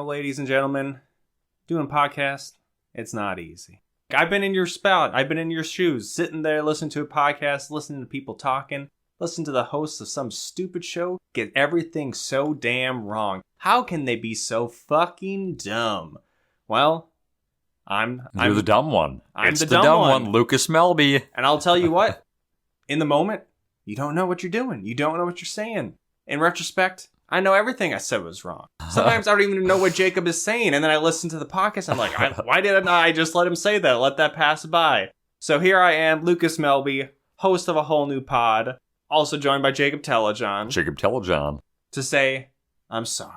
ladies and gentlemen, doing podcasts, it's not easy. I've been in your spot. I've been in your shoes, sitting there listening to a podcast, listening to people talking, listening to the hosts of some stupid show get everything so damn wrong. How can they be so fucking dumb? Well, You're the dumb one. It's the dumb one, Lucas Melby. And I'll tell you what, in the moment, you don't know what you're doing. You don't know what you're saying. In retrospect, I know everything I said was wrong. Sometimes I don't even know what Jacob is saying. And then I listen to the podcast. I'm like, why didn't I just let him say that? Let that pass by. So here I am, Lucas Melby, host of a whole new pod. Also joined by Jacob Telejohn. To say, I'm sorry.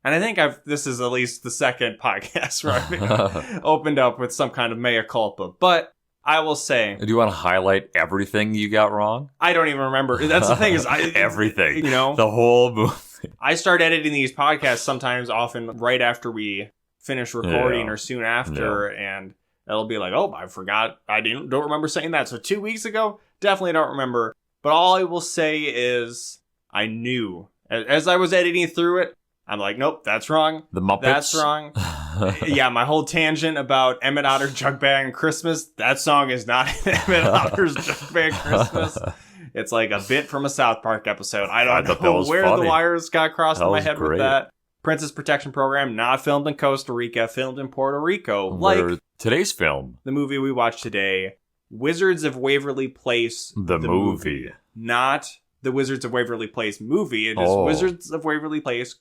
And I think this is at least the second podcast where I've opened up with some kind of mea culpa. But I will say... Do you want to highlight everything you got wrong? I don't even remember. That's the thing is... Everything. You know? The whole movie. I start editing these podcasts sometimes often right after we finish recording or soon after. Yeah. And it'll be like, oh, I forgot. I don't remember saying that. So 2 weeks ago, definitely don't remember. But all I will say is I knew. As I was editing through it, I'm like, nope, that's wrong. The Muppets. That's wrong. Yeah, my whole tangent about Emmett Otter Jug Band Christmas, that song is not Emmett Otter's Jug Band Christmas. It's like a bit from a South Park episode. I don't know where the wires got crossed in my head with that. Princess Protection Program, not filmed in Costa Rica, filmed in Puerto Rico. Like today's film. The movie we watched today, Wizards of Waverly Place. The movie. Not the Wizards of Waverly Place movie. It is Wizards of Waverly Place,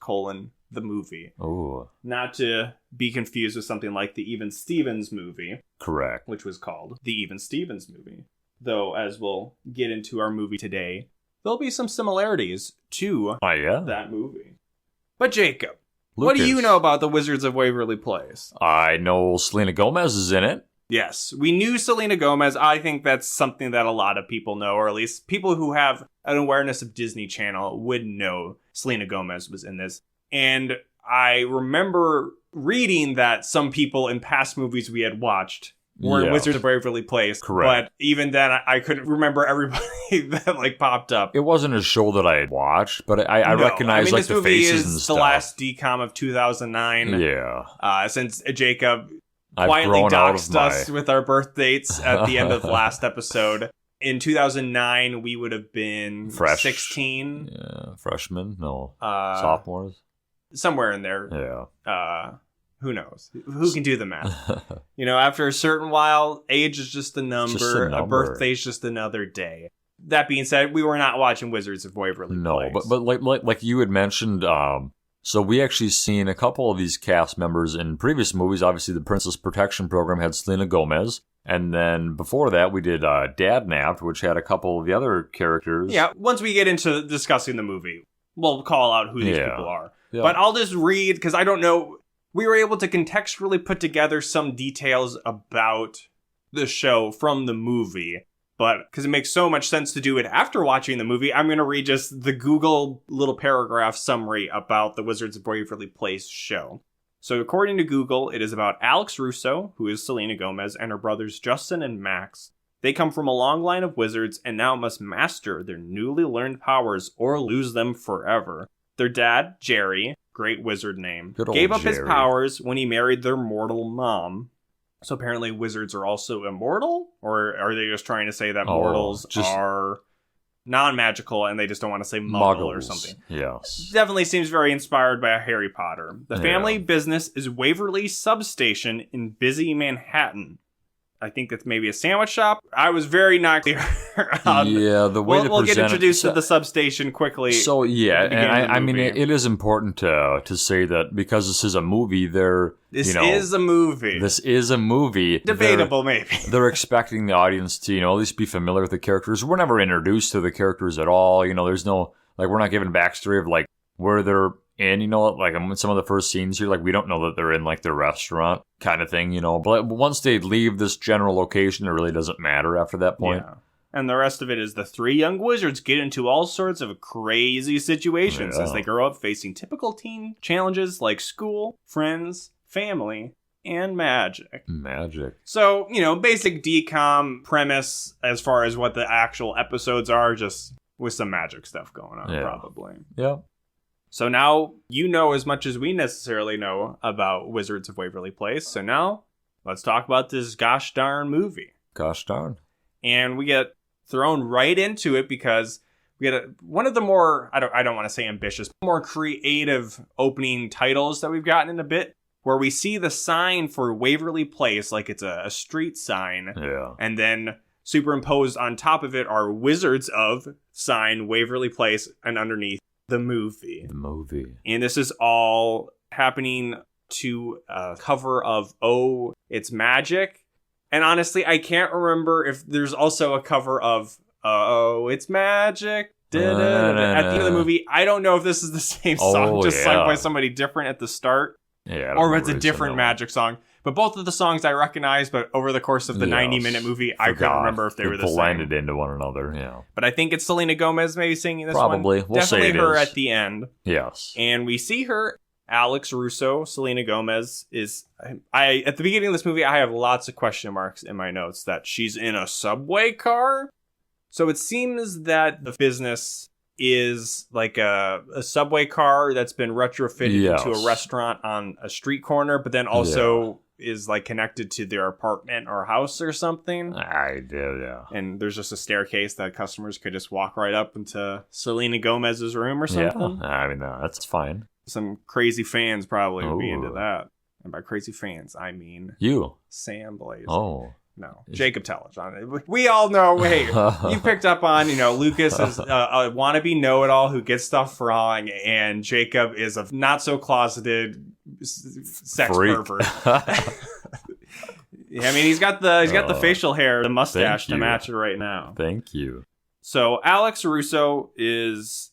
the movie. Oh. Not to be confused with something like the Even Stevens movie. Correct. Which was called the Even Stevens movie. Though, as we'll get into our movie today, there'll be some similarities to that movie. But Jacob, Lucas, what do you know about the Wizards of Waverly Place? I know Selena Gomez is in it. Yes, we knew Selena Gomez. I think that's something that a lot of people know, or at least people who have an awareness of Disney Channel would know Selena Gomez was in this. And I remember reading that some people in past movies we had watched were in Wizards of Waverly Place. Correct. But even then, I couldn't remember everybody that popped up. It wasn't a show that I watched, but I recognize the faces and stuff. This movie is the last DCOM of 2009. Yeah. Since Jacob quietly doxed us with our birth dates at the end of the last episode. In 2009, we would have been 16. Yeah, freshmen? No. Sophomores? Somewhere in there. Yeah. Who knows? Who can do the math? After a certain while, age is just a number. A birthday is just another day. That being said, we were not watching Wizards of Waverly Place. No, but like you had mentioned, so we actually seen a couple of these cast members in previous movies. Obviously, the Princess Protection Program had Selena Gomez. And then before that, we did Dad Napped, which had a couple of the other characters. Yeah, once we get into discussing the movie, we'll call out who these people are. Yeah. But I'll just read, because I don't know. We were able to contextually put together some details about the show from the movie. But because it makes so much sense to do it after watching the movie, I'm going to read just the Google little paragraph summary about the Wizards of Waverly Place show. So according to Google, it is about Alex Russo, who is Selena Gomez, and her brothers Justin and Max. They come from a long line of wizards and now must master their newly learned powers or lose them forever. Their dad, Jerry, great wizard name, gave up his powers when he married their mortal mom. So apparently wizards are also immortal? Or are they just trying to say that mortals are non-magical and they just don't want to say muggle or something? Yes. Definitely seems very inspired by Harry Potter. The family business is Waverly Substation in busy Manhattan. I think that's maybe a sandwich shop. I was very not clear. The way we'll get introduced to the substation quickly. So and I mean, it is important to say that because this is a movie, This is a movie. Debatable, maybe. They're expecting the audience to, at least be familiar with the characters. We're never introduced to the characters at all. There's no, we're not given backstory of where they're in, in some of the first scenes here, we don't know that they're in the restaurant kind of thing, but once they leave this general location, it really doesn't matter after that point. Yeah. And the rest of it is the three young wizards get into all sorts of crazy situations as they grow up facing typical teen challenges like school, friends, family, and magic. So, basic DCOM premise as far as what the actual episodes are, just with some magic stuff going on, probably. Yeah. So now you know as much as we necessarily know about Wizards of Waverly Place. So now let's talk about this gosh darn movie. Gosh darn. And we get thrown right into it because we get one of the more, I don't want to say ambitious, more creative opening titles that we've gotten in a bit, where we see the sign for Waverly Place like it's a street sign. Yeah. And then superimposed on top of it are Wizards of sign Waverly Place and underneath the movie. The movie. And this is all happening to a cover of Oh, It's Magic. And honestly, I can't remember if there's also a cover of Oh, It's Magic. At the end of the movie. I don't know if this is the same song, just sung by somebody different at the start. Yeah, or if it's a different Magic song. But both of the songs I recognize, but over the course of the 90-minute movie, I couldn't remember if they were the same. Blended into one another, yeah. But I think it's Selena Gomez maybe singing this Probably. one. We'll Definitely say it her is. at the end. Yes. And we see her, Alex Russo, Selena Gomez, is... At the beginning of this movie, I have lots of question marks in my notes that she's in a subway car. So it seems that the business is like a subway car that's been retrofitted into a restaurant on a street corner, but then also is like connected to their apartment or house or something. I do, yeah. And there's just a staircase that customers could just walk right up into Selena Gomez's room or something. Yeah, I mean, that's fine. Some crazy fans probably would be into that. And by crazy fans, I mean... You. Sam Blaze. Oh. No, Jacob Telejohn. We all know, hey, you picked up on, Lucas is a wannabe know-it-all who gets stuff wrong, and Jacob is a not-so-closeted sex pervert. I mean, he's got the facial hair, the mustache to match it right now. Thank you. So Alex Russo is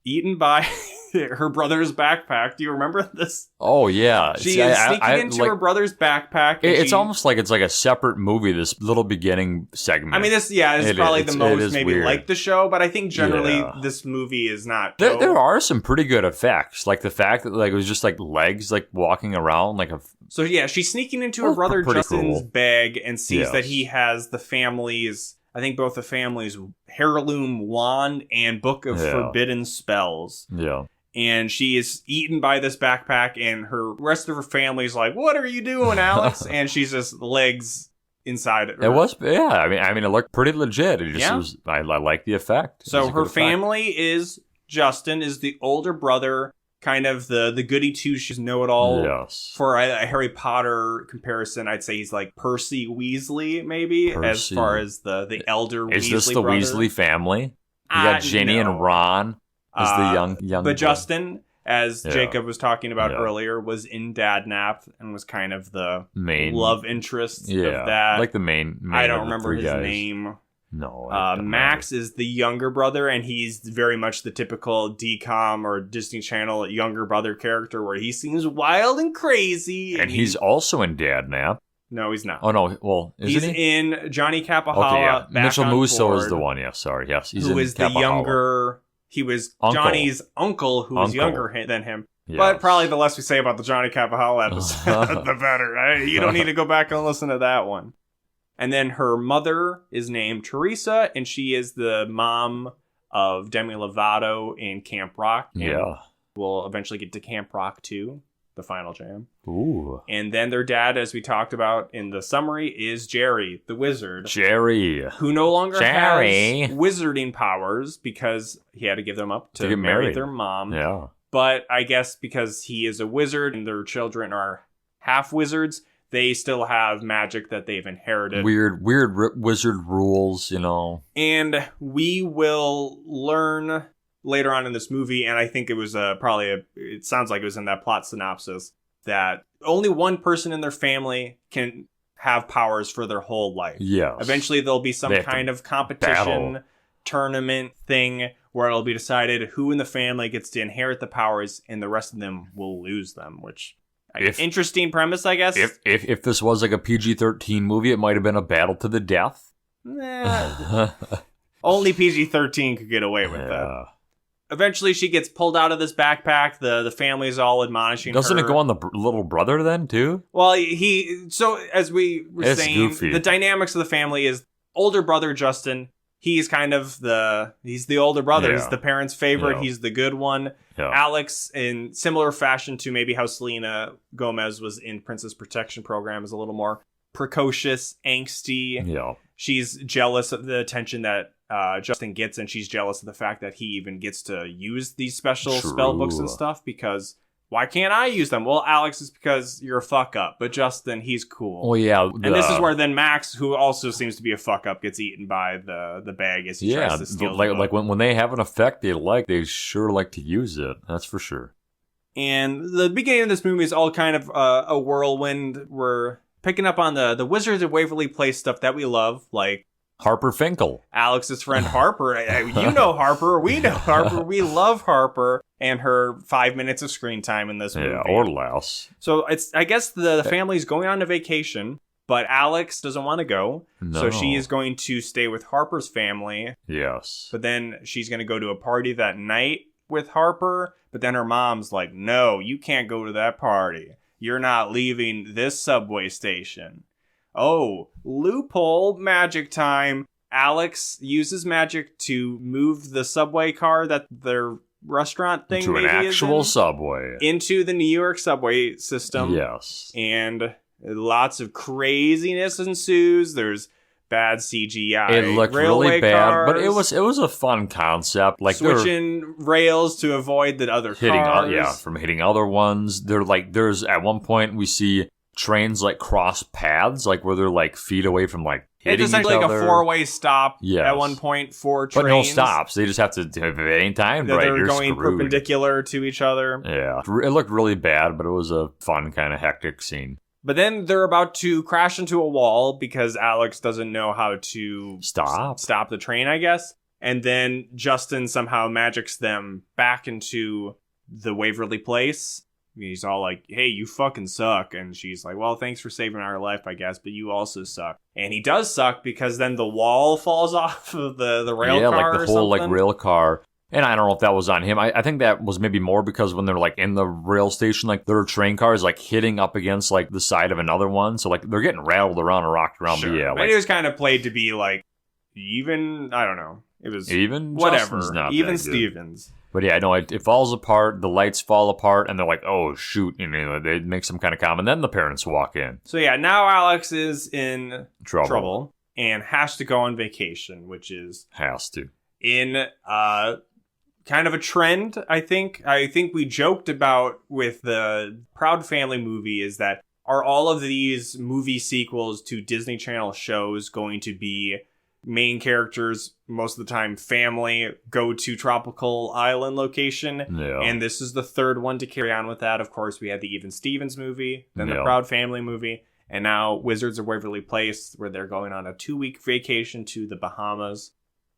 eaten by her brother's backpack. Do you remember this? Oh, yeah. She is sneaking into her brother's backpack. It's almost like it's like a separate movie, this little beginning segment. I mean, this is probably the most maybe weird. Like the show, but I think generally this movie is not. There are some pretty good effects. Like the fact that like it was just like legs like walking around like a... So yeah, she's sneaking into her brother Justin's bag and sees that he has the family's... I think both the family's heirloom wand and book of forbidden spells. Yeah. And she is eaten by this backpack, and her rest of her family's like, "What are you doing, Alex?" And she's just legs inside it. It was, yeah. I mean, it looked pretty legit. It just was. I like the effect. So her family is Justin, is the older brother, kind of the goody two shoes know-it-all. Yes. For a Harry Potter comparison, I'd say he's like Percy Weasley, maybe, as far as the elder Weasley brother. Is this the Weasley family? You got Ginny and Ron as the young But Justin, as Jacob was talking about earlier, was in Dadnap and was kind of the main love interest of that. Like the main I don't remember his name. No. Max is the younger brother, and he's very much the typical DCOM or Disney Channel younger brother character where he seems wild and crazy. And he's also in Dadnap. No, he's not. Oh, no. Well, he's in Johnny Capahala. Okay, Mitchell Musso is the one. Yeah, sorry. Yes, he's who is the younger... He was Johnny's uncle, who was younger than him. Yes. But probably the less we say about the Johnny Capahala episode, the better, right? You don't need to go back and listen to that one. And then her mother is named Teresa, and she is the mom of Demi Lovato in Camp Rock. Yeah. We'll eventually get to Camp Rock 2, the final jam. Ooh. And then their dad, as we talked about in the summary, is Jerry, the wizard. Jerry. Who no longer has wizarding powers because he had to give them up to marry their mom. Yeah. But I guess because he is a wizard and their children are half wizards, they still have magic that they've inherited. Weird wizard rules, And we will learn later on in this movie, and I think it was it sounds like it was in that plot synopsis, that only one person in their family can have powers for their whole life. Yes. Eventually there'll be some kind of competition, tournament thing, where it'll be decided who in the family gets to inherit the powers, and the rest of them will lose them, which... interesting premise, I guess. If this was like a PG-13 movie, it might have been a battle to the death. Only PG-13 could get away with that. Eventually, she gets pulled out of this backpack. The family's all admonishing her. Doesn't it go on the little brother then, too? Well, as we were saying, goofy. The dynamics of the family is older brother Justin he's kind of he's the older brother. He's the parents' favorite. He's the good one. Alex, in similar fashion to maybe how Selena Gomez was in Princess Protection Program, is a little more precocious, angsty. She's jealous of the attention that Justin gets, and she's jealous of the fact that he even gets to use these special spell books and stuff, because why can't I use them? Well, Alex, is because you're a fuck up, but Justin, he's cool. Well, yeah. And this is where then Max, who also seems to be a fuck up, gets eaten by the bag as he tries to steal the book. Like when they have an effect they sure like to use it. That's for sure. And the beginning of this movie is all kind of a whirlwind. We're picking up on the Wizards of Waverly Place stuff that we love, like Harper Finkel. Alex's friend Harper. You know Harper. We know Harper. We love Harper and her 5 minutes of screen time in this movie. Yeah, or less. So I guess the family's going on a vacation, but Alex doesn't want to go. No. So she is going to stay with Harper's family. Yes. But then she's going to go to a party that night with Harper. But then her mom's like, no, you can't go to that party. You're not leaving this subway station. Oh, loophole, magic time. Alex uses magic to move the subway car that their restaurant thing to an actual subway. Into the New York subway system. Yes. And lots of craziness ensues. There's bad CGI. It looked really bad, but it was a fun concept. Like switching rails to avoid the other cars. From hitting other ones. There's at one point we see trains like cross paths, like where they're like feet away from like hitting each other. It's like a 4-way stop at one point for trains. But no stops. They just have to, if it ain't timed right, they're you're going screwed. Perpendicular to each other. Yeah. It looked really bad, but it was a fun kind of hectic scene. But then they're about to crash into a wall because Alex doesn't know how to stop the train, I guess. And then Justin somehow magics them back into the Waverly Place. He's all like, hey, you fucking suck. And she's like, well, thanks for saving our life, I guess, but you also suck. And he does suck because then the wall falls off of the rail car. Yeah, like the whole something. like rail car. And I don't know if that was on him. I think that was maybe more because when they're like in the rail station, like their train car is like hitting up against like the side of another one. So like they're getting rattled around and rocked around. Sure. But yeah, like, it was kind of played to be like even, I don't know. It was even whatever. Even Stevens. But yeah, no, it falls apart. The lights fall apart, and they're like, "Oh shoot!" You know, they make some kind of comment. And then the parents walk in. So yeah, now Alex is in trouble and has to go on vacation, which is in kind of a trend. I think we joked about with the Proud Family movie is that are all of these movie sequels to Disney Channel shows going to be main characters, most of the time family, go to tropical island location. Yeah. And this is the third one to carry on with that. Of course, we had the Even Stevens movie, then the Proud Family movie, and now Wizards of Waverly Place, where they're going on a 2-week vacation to the Bahamas.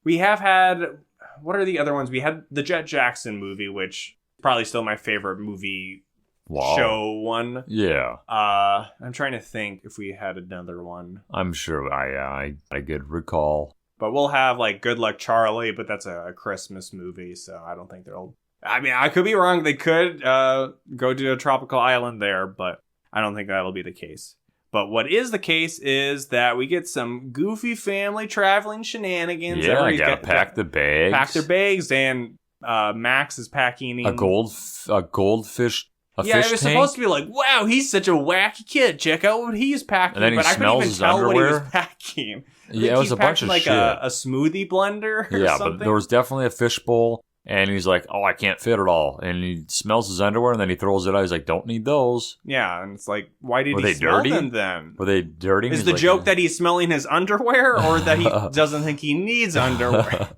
We have had, what are the other ones? We had the Jet Jackson movie, which is probably still my favorite movie show one. Yeah. I'm trying to think if we had another one. I'm sure I could recall. But we'll have like Good Luck Charlie, but that's a Christmas movie, so I don't think they'll... I mean, I could be wrong. They could go to a tropical island there, but I don't think that'll be the case. But what is the case is that we get some goofy family traveling shenanigans. Yeah, I gotta pack the bags. Pack their bags, and Max is packing a goldfish. Yeah, it was supposed to be like, wow, he's such a wacky kid. Check out what he's packing. And then but I couldn't even tell what he was packing. Yeah, it was a bunch of like shit. A smoothie blender or something. But there was definitely a fishbowl, and he's like, oh, I can't fit it all. And he smells his underwear, and then he throws it out. He's like, don't need those. Yeah, and it's like, why did he smell them then? Were they dirty? Is the joke that he's smelling his underwear, or that he doesn't think he needs underwear?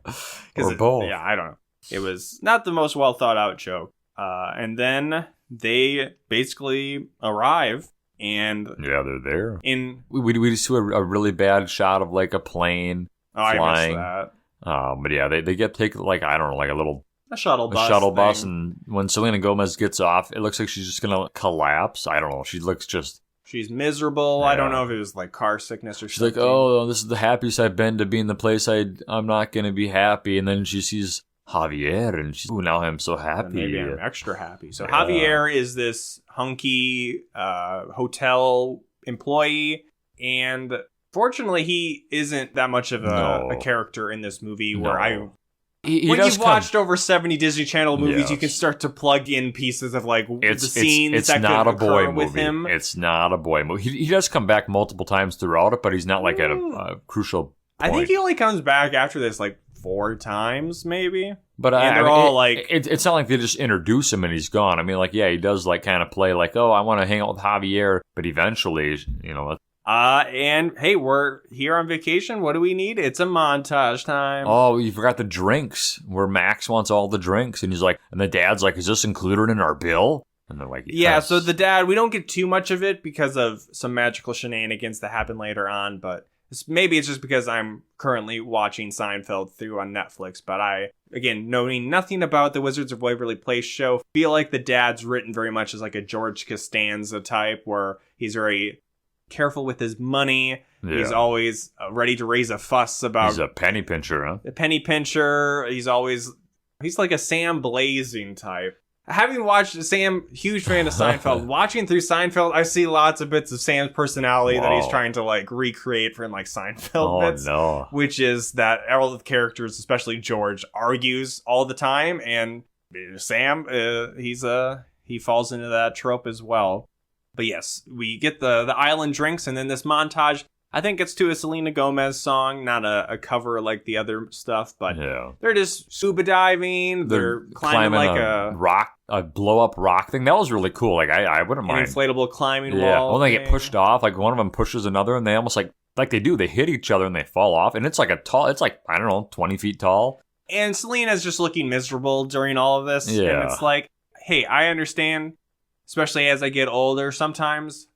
Or both. Yeah, I don't know. It was not the most well thought out joke. And then they basically arrive, and they're there. We just do a really bad shot of like a plane flying. I missed that. But yeah, they get taken like, I don't know, like a shuttle bus, and when Selena Gomez gets off, it looks like she's just gonna collapse. I don't know. She's miserable. Yeah. I don't know if it was like car sickness or she's something. She's like, oh, this is the happiest I've been to be in the place I'm not gonna be happy. And then she sees Javier, and she's, now I'm so happy. Maybe I'm extra happy. So Javier is this hunky hotel employee, and Fortunately, he isn't that much of a character in this movie where when you've watched over 70 Disney Channel movies, you can start to plug in pieces of like the scenes that could occur with him. It's not a boy movie. He does come back multiple times throughout it, but he's not like at a crucial point. I think he only comes back after this like 4 times, maybe. But they're all like... It's not like they just introduce him and he's gone. I mean, like, yeah, he does like kind of play like, oh, I want to hang out with Javier, but eventually, you know... And hey, we're here on vacation. What do we need? It's a montage time. Oh, you forgot the drinks, where Max wants all the drinks, and he's like, and the dad's like, is this included in our bill? And they're like, yes. Yeah, so the dad, we don't get too much of it because of some magical shenanigans that happen later on, but maybe it's just because I'm currently watching Seinfeld through on Netflix, but I, again, knowing nothing about the Wizards of Waverly Place show, feel like the dad's written very much as like a George Costanza type, where he's very careful with his money. Yeah. He's always ready to raise a fuss about... He's a penny pincher, huh? A penny pincher. He's like a Sam Blazing type. Having watched Sam, huge fan of Seinfeld, watching through Seinfeld, I see lots of bits of Sam's personality that he's trying to like recreate from like Seinfeld bits. No. Which is that all the characters, especially George, argues all the time, and Sam, he falls into that trope as well. But yes, we get the island drinks, and then this montage, I think it's to a Selena Gomez song, not a cover like the other stuff, but they're just scuba diving, they're climbing like a blow-up rock thing. That was really cool. Like, I wouldn't mind. An inflatable climbing wall. When they get pushed off, like one of them pushes another, and they almost like they hit each other and they fall off, and it's like I don't know, 20 feet tall. And Selena's just looking miserable during all of this, and it's like, hey, I understand. Especially as I get older, sometimes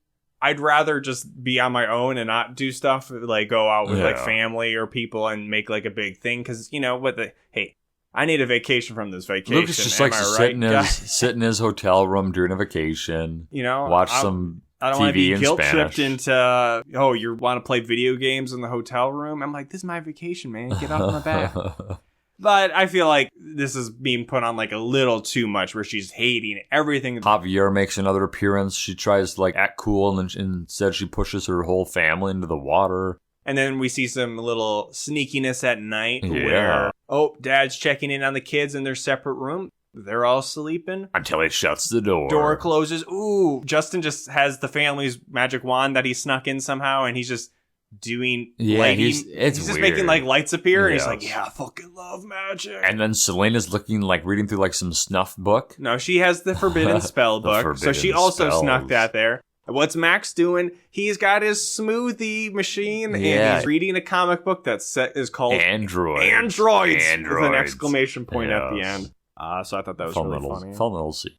I'd rather just be on my own and not do stuff like go out with like family or people and make like a big thing. Because, you know, I need a vacation from this vacation. Lucas just likes to sit in his hotel room during a vacation. You know, watch some I don't TV want to be in guilt Spanish. tripped into, you want to play video games in the hotel room? I'm like, this is my vacation, man. Get off my back. But I feel like this is being put on like a little too much, where she's hating everything. Javier makes another appearance. She tries to like act cool, and instead she pushes her whole family into the water. And then we see some little sneakiness at night where, Dad's checking in on the kids in their separate room. They're all sleeping. Until he shuts the door. Door closes. Ooh, Justin just has the family's magic wand that he snuck in somehow, and he's just doing lighting. He's just weird. Making like lights appear, and he's like, I fucking love magic. And then Selena's looking like reading through like some snuff book. No, she has the forbidden spell book, so she also snuck that there. What's Max doing? He's got his smoothie machine, and he's reading a comic book that is called Androids with an exclamation point at the end. So I thought that was really funny. Fun little scene.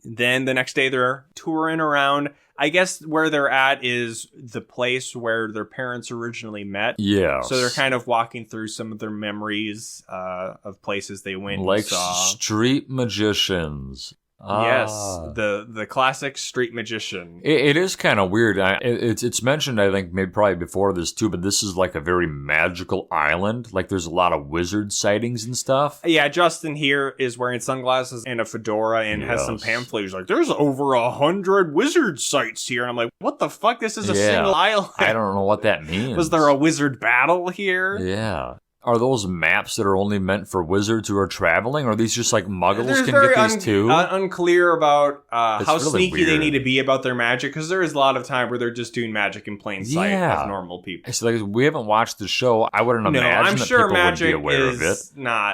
Then the next day they're touring around. I guess where they're at is the place where their parents originally met. Yeah. So they're kind of walking through some of their memories of places they went like and saw. Street magicians. Yes, the classic street magician. It is kind of weird. It's mentioned, I think, maybe probably before this too, but this is like a very magical island. Like there's a lot of wizard sightings and stuff. Yeah, Justin here is wearing sunglasses and a fedora and has some pamphlets. He's like, there's over 100 wizard sites here. And I'm like, what the fuck? This is a single island. I don't know what that means. Was there a wizard battle here? Yeah. Are those maps that are only meant for wizards who are traveling? Or are these just like muggles can get these too? Unclear about how really sneaky they need to be about their magic, because there is a lot of time where they're just doing magic in plain sight as normal people. So like, we haven't watched the show. I wouldn't imagine that people would be aware of it.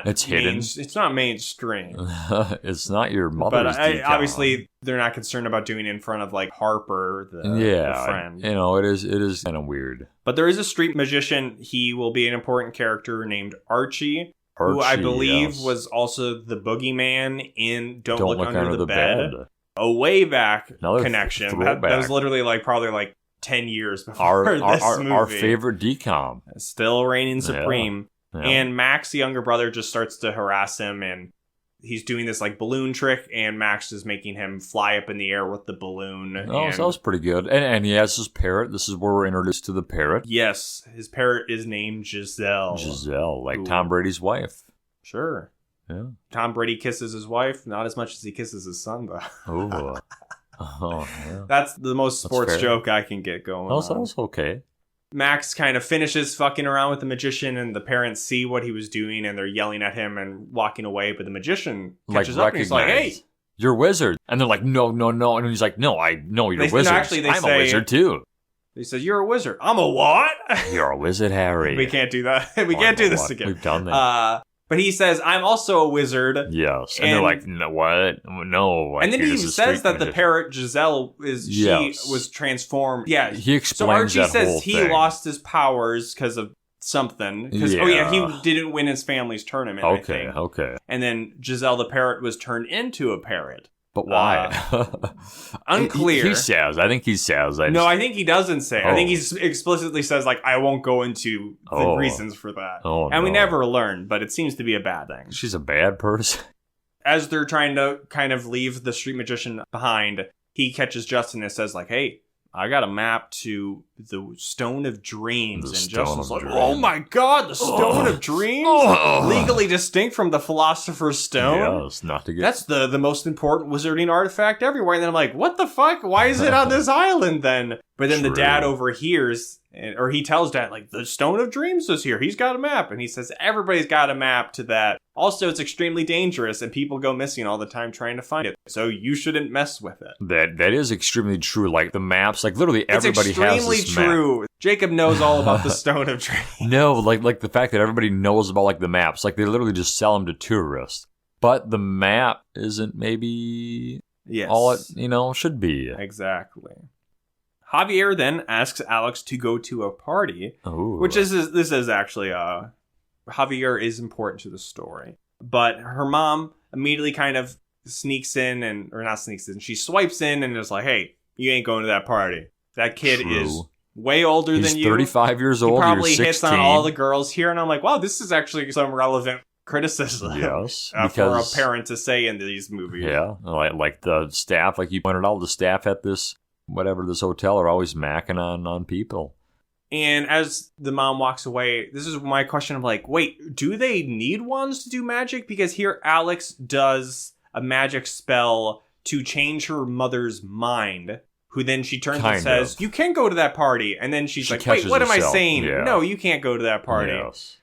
It's hidden. It's not mainstream. It's not your mother's DCOM. Obviously, they're not concerned about doing it in front of like Harper, the friend. You know, it is kind of weird. But there is a street magician. He will be an important character named Archie, who I believe was also the boogeyman in Don't Look Under the Bed. A way back connection. That was literally probably 10 years before this movie. Our favorite DCOM. Still reigning supreme. Yeah. And Max, the younger brother, just starts to harass him, and he's doing this balloon trick, and Max is making him fly up in the air with the balloon. Oh, so that was pretty good. And he has his parrot. This is where we're introduced to the parrot. Yes, his parrot is named Giselle. Tom Brady's wife. Sure. Yeah. Tom Brady kisses his wife, not as much as he kisses his son, though. Oh, yeah. That's the most sports joke I can get going. Oh, so that was okay. Max kind of finishes fucking around with the magician, and the parents see what he was doing, and they're yelling at him and walking away. But the magician catches up and he's like, "Hey, you're a wizard." And they're like, "No, no, no." And he's like, "No, I know you're a wizard. No, actually, I'm a wizard too." He says, "You're a wizard." "I'm a what?" "You're a wizard, Harry." We can't do that. We can't do this again. We've done that. But he says, "I'm also a wizard." Yes. And they're like, "No, what? No." And then he even says that the parrot Giselle she was transformed. Yeah. He explains so Archie that says he lost his powers because of something. He didn't win his family's tournament. Okay. And then Giselle the parrot was turned into a parrot. But why? Unclear. He says. I think he says. I think he doesn't say. I think he explicitly says, like, I won't go into the reasons for that. And we never learn, but it seems to be a bad thing. She's a bad person. As they're trying to kind of leave the street magician behind, he catches Justin and says, like, "Hey, I got a map to the Stone of Dreams." And Justin's like, "Oh my God, the Stone of Dreams? Legally distinct from the Philosopher's Stone?" Yes, not to get... That's the most important wizarding artifact everywhere. And then I'm like, what the fuck? Why is it on this island then? But then the dad overhears, or he tells Dad, like, the Stone of Dreams is here. He's got a map. And he says, everybody's got a map to that. Also, it's extremely dangerous, and people go missing all the time trying to find it. So you shouldn't mess with it. That is extremely true. Like, the maps, like, literally everybody has this map. It's extremely true. Jacob knows all about the Stone of Dreams. No, like the fact that everybody knows about, like, the maps. Like, they literally just sell them to tourists. But the map isn't maybe all it, should be. Exactly. Javier then asks Alex to go to a party, this is actually Javier is important to the story, but her mom immediately kind of sneaks in, she swipes in and is like, "Hey, you ain't going to that party. That kid is way older than you. He's 35 years old. He probably you're 16. hits on all the girls here." And I'm like, wow, this is actually some relevant criticism for a parent to say in these movies. Yeah, like the staff, like you pointed out, the staff at this hotel are always macking on people. And as the mom walks away, this is my question of like, wait, do they need wands to do magic? Because here Alex does a magic spell to change her mother's mind, who then she turns and says, "You can go to that party." And then she's like, "Wait, what am I saying? Yeah. No, you can't go to that party." Yes.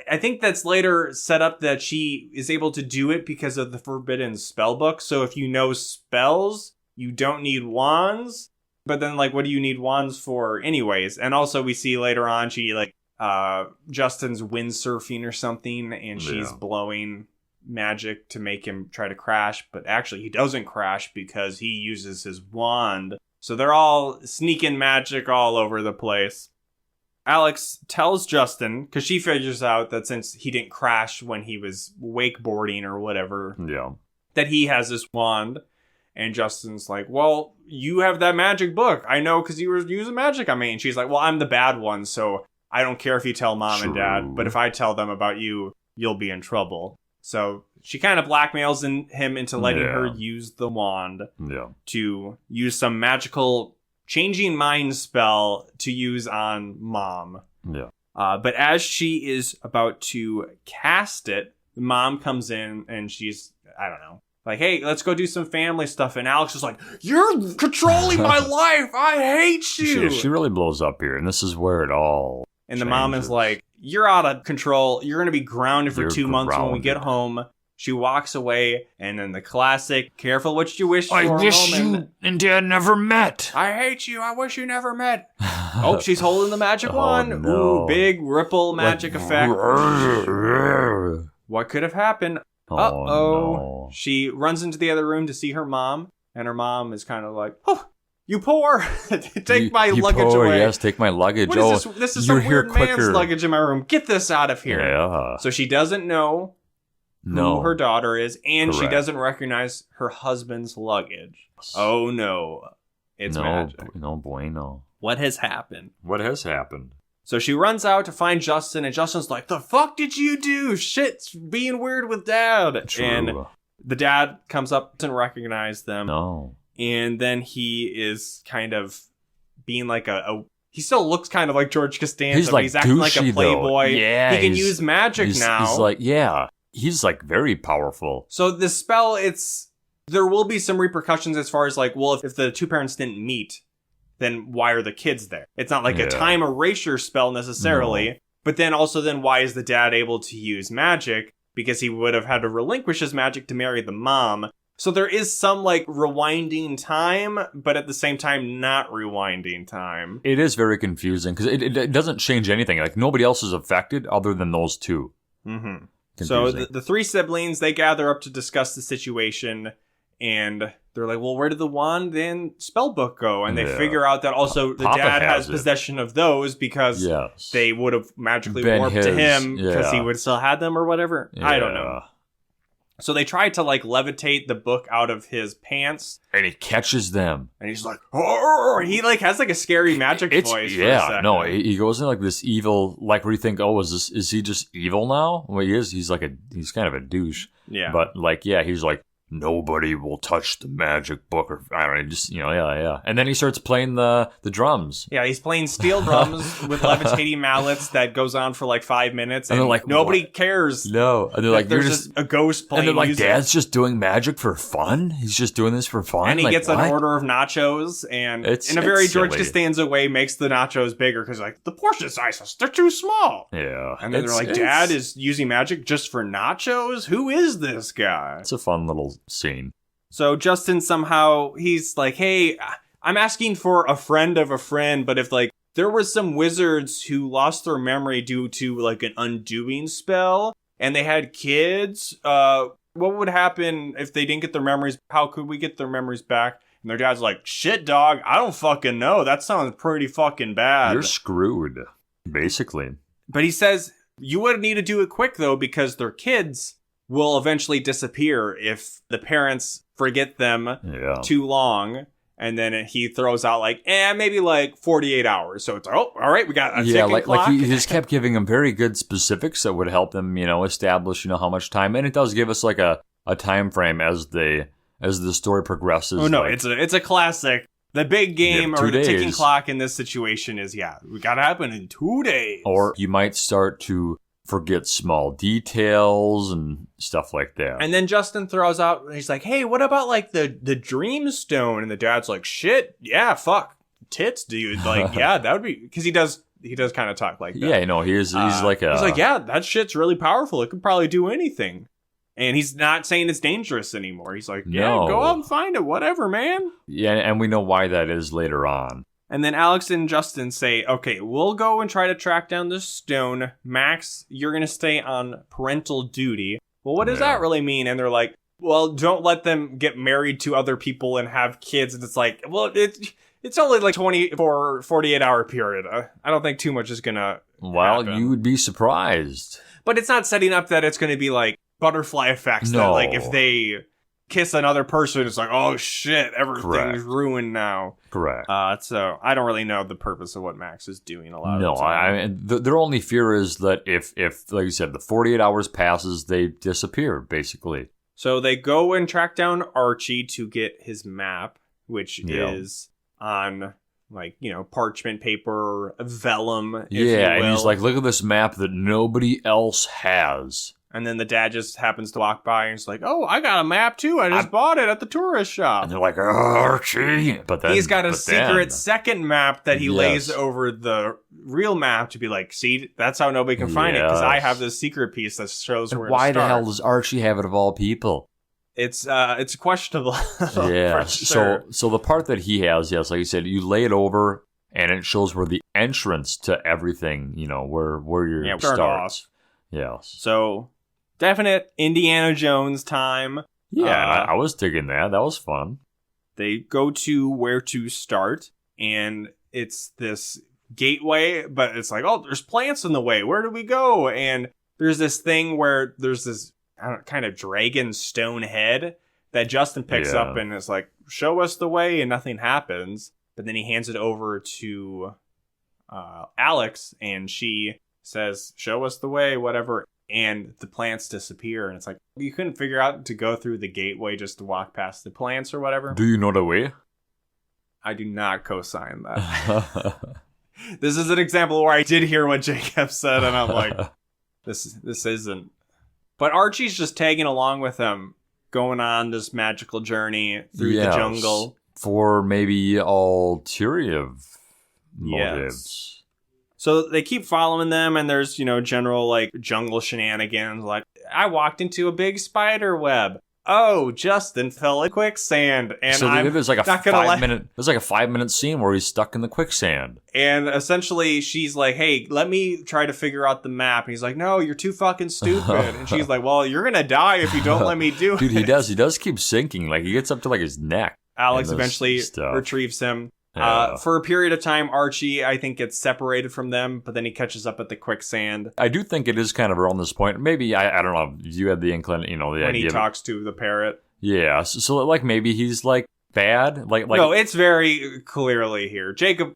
I think that's later set up that she is able to do it because of the forbidden spell book. So if you know spells, you don't need wands. But then, like, what do you need wands for anyways? And also we see later on she, like, Justin's windsurfing or something, and she's blowing magic to make him try to crash. But actually he doesn't crash because he uses his wand. So they're all sneaking magic all over the place. Alex tells Justin, because she figures out that since he didn't crash when he was wakeboarding or whatever, that he has this wand. And Justin's like, "Well, you have that magic book. I know because you were using magic on me." And she's like, "Well, I'm the bad one, so I don't care if you tell Mom and Dad. But if I tell them about you, you'll be in trouble." So she kind of blackmails him into letting her use the wand to use some magical changing mind spell to use on Mom. But as she is about to cast it, Mom comes in and she's, I don't know, like, "Hey, let's go do some family stuff." And Alex is like, "You're controlling my life. I hate you." She really blows up here, and this is where it all And the mom is like, "You're out of control. You're going to be grounded for 2 months when we get home." She walks away, and then the classic, "Careful what you wish for" I wish you and Dad never met. "I hate you. I wish you never met." Oh, she's holding the magic wand. No. Ooh, big ripple magic effect. What could have happened? No. She runs into the other room to see her mom, and her mom is kind of like, "Oh, you poor. Take my luggage away." Yes, take my luggage. What is this? This is some weird man's luggage in my room. Get this out of here. Yeah. So she doesn't know who her daughter is, and she doesn't recognize her husband's luggage. Oh no. It's magic. No bueno. What has happened? So she runs out to find Justin, and Justin's like, "The fuck did you do? Shit's being weird with Dad." True. And the dad comes up and recognizes them. No. And then he is kind of being like he still looks kind of like George Costanza. He's like he's acting like a playboy. Yeah. He can use magic now. He's like, he's like very powerful. So the spell, there will be some repercussions as far as like, well, if the two parents didn't meet, then why are the kids there? It's not like a time erasure spell necessarily, but then why is the dad able to use magic? Because he would have had to relinquish his magic to marry the mom. So there is some like rewinding time, but at the same time not rewinding time. It is very confusing because it doesn't change anything. Like nobody else is affected other than those two. Mm-hmm. So the three siblings, they gather up to discuss the situation, and they're like, well, where did the wand and spellbook go? And they figure out that also the dad has possession of those because they would have magically warped to him because he would still have them or whatever. Yeah. I don't know. So they try to like levitate the book out of his pants. And he catches them. And he's like, oh, he like has like a scary magic voice. Yeah, no, he goes in like this evil, like where you think, oh, is he just evil now? Well, he is. He's kind of a douche. Yeah. But like, he's like, nobody will touch the magic book, or I don't know, just, And then he starts playing the drums. Yeah, he's playing steel drums with levitating mallets that goes on for like 5 minutes, and they're like, nobody cares. No, and they're like, there's just a ghost playing. And they're like, music. Dad's just doing magic for fun. He's just doing this for fun. And he gets an order of nachos, and in a very George Costanza way, makes the nachos bigger because like the portion sizes, they're too small. Yeah, and then they're like, Dad is using magic just for nachos. Who is this guy? It's a fun little scene. So Justin somehow, he's like, hey, I'm asking for a friend of a friend, but if like there was some wizards who lost their memory due to like an undoing spell and they had kids, what would happen if they didn't get their memories? How could we get their memories back? And their dad's like, shit, dog, I don't fucking know. That sounds pretty fucking bad. You're screwed, basically. But he says, you would need to do it quick though, because their kids will eventually disappear if the parents forget them too long. And then he throws out like, maybe like 48 hours. So it's, all right, we got a ticking clock. Like he just kept giving him very good specifics that would help them, establish, how much time. And it does give us like a time frame as the story progresses. Oh no, it's a classic. The big game or the ticking clock in this situation is, we got to happen in 2 days. Or you might start to forget small details and stuff like that. And then Justin throws out, he's like, hey, what about like the dream stone? And the dad's like, shit, yeah, fuck, tits, dude. Like, yeah, that would be, because he does kind of talk like that. Yeah, he's like he's like, yeah, that shit's really powerful. It could probably do anything. And he's not saying it's dangerous anymore. He's like, go out and find it, whatever, man. Yeah, and we know why that is later on. And then Alex and Justin say, okay, we'll go and try to track down this stone. Max, you're going to stay on parental duty. Well, what does that really mean? And they're like, well, don't let them get married to other people and have kids. And it's like, well, it's only like 48 hour period. I don't think too much is going to happen. You would be surprised. But it's not setting up that it's going to be like butterfly effects. No. That like if they kiss another person, it's like, oh shit, everything's ruined now. Correct. So I don't really know the purpose of what Max is doing a lot of the time. No, I mean, their only fear is that if like you said, the 48 hours passes, they disappear, basically. So they go and track down Archie to get his map, which is on like, parchment paper, vellum, if you will. And he's like, look at this map that nobody else has. And then the dad just happens to walk by and he's like, oh, I got a map too. I just bought it at the tourist shop. And they're like, Archie. But then he's got a secret second map that he lays over the real map to be like, see, that's how nobody can find it. Because I have this secret piece that shows where why the hell does Archie have it of all people? It's questionable. Yeah. Sure. So the part that he has, like you said, you lay it over and it shows where the entrance to everything, where your starts. Yes. So definite Indiana Jones time. Yeah, I was digging that. That was fun. They go to where to start, and it's this gateway, but it's like, oh, there's plants in the way. Where do we go? And there's this thing where there's this kind of dragon stone head that Justin picks up and is like, show us the way, and nothing happens. But then he hands it over to Alex, and she says, show us the way, whatever. And the plants disappear. And it's like, you couldn't figure out to go through the gateway just to walk past the plants or whatever. Do you know the way? I do not co-sign that. This is an example where I did hear what Jacob said, and I'm like, this isn't. But Archie's just tagging along with them, going on this magical journey through the jungle. for maybe ulterior motives. Yes. So they keep following them, and there's, general, like, jungle shenanigans. Like, I walked into a big spider web. Oh, Justin fell in quicksand. And so there's like a 5-minute. There's like a 5-minute scene where he's stuck in the quicksand. And essentially, she's like, "Hey, let me try to figure out the map." And he's like, "No, you're too fucking stupid." And she's like, "Well, you're gonna die if you don't let me do it." Dude, he does keep sinking. Like, he gets up to like his neck. Alex eventually retrieves him. Yeah. For a period of time, Archie, I think, gets separated from them, but then he catches up at the quicksand. I do think it is kind of around this point. Maybe, I don't know, you had the inclination, the when idea. When he talks to the parrot. Yeah, so like, maybe he's, like, bad? Like No, it's very clearly here. Jacob,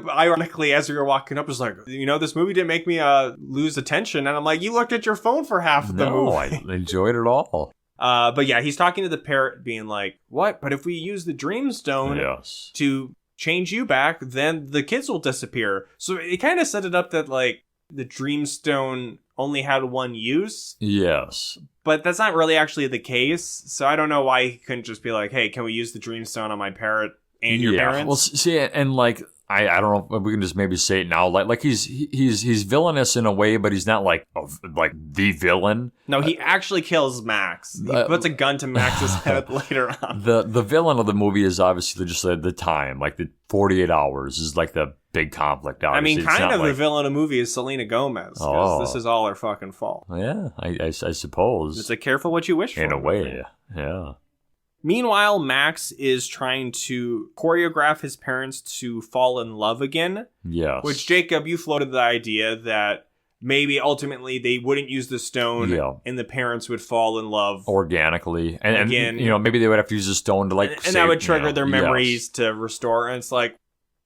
ironically, as we were walking up, was like, this movie didn't make me lose attention. And I'm like, you looked at your phone for half of the movie. No, I enjoyed it all. But yeah, he's talking to the parrot, being like, "What? But if we use the Dreamstone to change you back, then the kids will disappear." So it kind of set it up that, like, the Dreamstone only had one use. Yes. But that's not really actually the case. So I don't know why he couldn't just be like, "Hey, can we use the Dreamstone on my parrot and your parents?" Well, see, and like, I don't know if we can just maybe say it now. Like he's villainous in a way, but he's not like the villain. No, he actually kills Max. He puts a gun to Max's head later on. The villain of the movie is obviously just the time, like the 48 hours is like the big conflict. Obviously. I mean, the villain of the movie is Selena Gomez. This is all her fucking fault. Yeah, I suppose. It's careful what you wish for. In a way, yeah. Meanwhile, Max is trying to choreograph his parents to fall in love again. Yes. Which, Jacob, you floated the idea that maybe ultimately they wouldn't use the stone and the parents would fall in love organically. And again, maybe they would have to use the stone to and that would trigger their memories to restore. And it's like,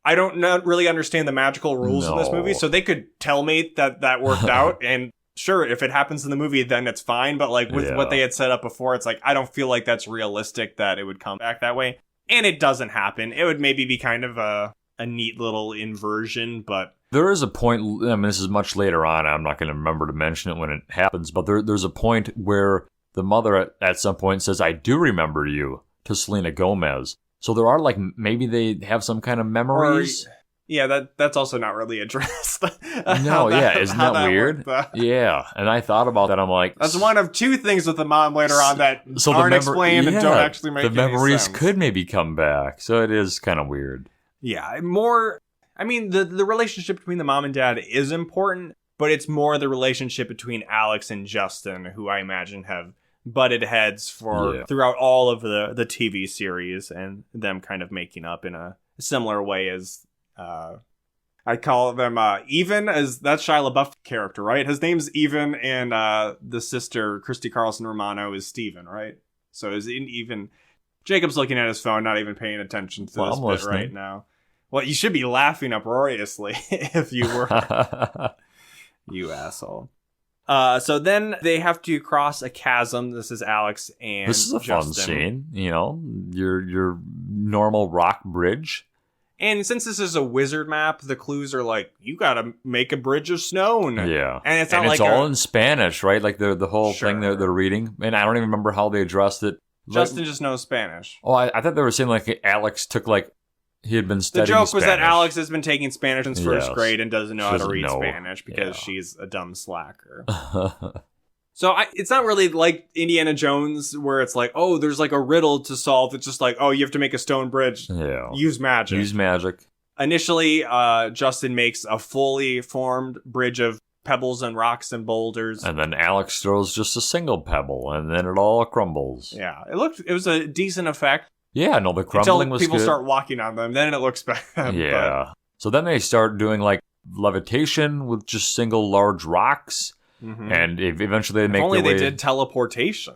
I don't really understand the magical rules of this movie, so they could tell me that worked out, and sure, if it happens in the movie, then it's fine. But like with what they had set up before, it's like, I don't feel like that's realistic that it would come back that way. And it doesn't happen. It would maybe be kind of a neat little inversion, but there is a point, I mean, this is much later on, I'm not going to remember to mention it when it happens, but there's a point where the mother at some point says, "I do remember you," to Selena Gomez. So there are, like, maybe they have some kind of memories. That's also not really addressed. No, isn't that weird? Yeah, and I thought about that. I'm like, that's one of two things with the mom later on that aren't explained and don't actually make any sense. The memories could maybe come back, so it is kind of weird. Yeah, I mean, the relationship between the mom and dad is important, but it's more the relationship between Alex and Justin, who I imagine have butted heads throughout all of the TV series, and them kind of making up in a similar way as I call them Even, as that's Shia LaBeouf character, right? His name's Even, and the sister Christy Carlson Romano is Steven, right? So is Even. Jacob's looking at his phone, not even paying attention to this bit right now. Well, you should be laughing uproariously if you were. You asshole. So then they have to cross a chasm. This is Alex and This is a Justin. Fun scene, your normal rock bridge. And since this is a wizard map, the clues are like, you gotta make a bridge of stone. Yeah. And it's not it's all in Spanish, right? Like the whole thing they're reading. And I don't even remember how they addressed it. Justin just knows Spanish. Oh, I thought they were saying like Alex took he had been studying Spanish. The joke was that Spanish. Alex has been taking Spanish since first grade and doesn't know how to read Spanish because she's a dumb slacker. So it's not really like Indiana Jones where it's like, oh, there's like a riddle to solve. It's just like, oh, you have to make a stone bridge. Yeah. Use magic. Initially, Justin makes a fully formed bridge of pebbles and rocks and boulders. And then Alex throws just a single pebble, and then it all crumbles. Yeah. It was a decent effect. Yeah, no, the crumbling was good. Until people start walking on them, then it looks bad. Yeah. But so then they start doing like levitation with just single large rocks. Mm-hmm. And eventually they make their way... they did teleportation.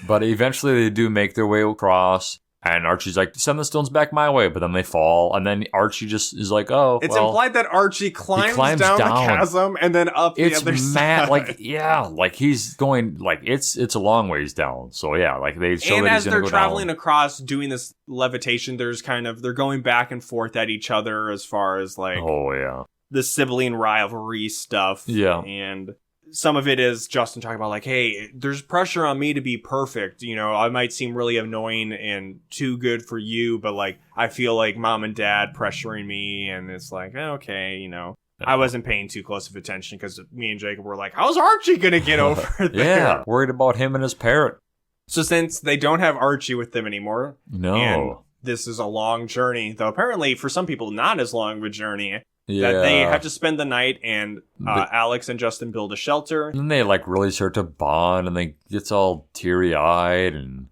But eventually they do make their way across, and Archie's like, "Send the stones back my way," but then they fall, and then Archie just is like, "Oh, It's implied that Archie climbs down the chasm and then up the other side. Like he's going, like it's a long ways down. So yeah, like they show and that as he's going to go down. they're traveling across doing this levitation, they're going back and forth at each other as far as like... Oh, yeah. The sibling rivalry stuff. Yeah. And some of it is Justin talking about like, hey, there's pressure on me to be perfect. You know, I might seem really annoying and too good for you, but like, I feel like mom and dad pressuring me. And it's like, okay, you know, I wasn't paying too close of attention because me and Jacob were like, how's Archie going to get over there? Yeah, worried about him and his parrot. So since they don't have Archie with them anymore. No. And this is a long journey, though apparently for some people, not as long of a journey. Yeah. That they have to spend the night, and Alex and Justin build a shelter. And they like really start to bond, and they gets all teary-eyed, and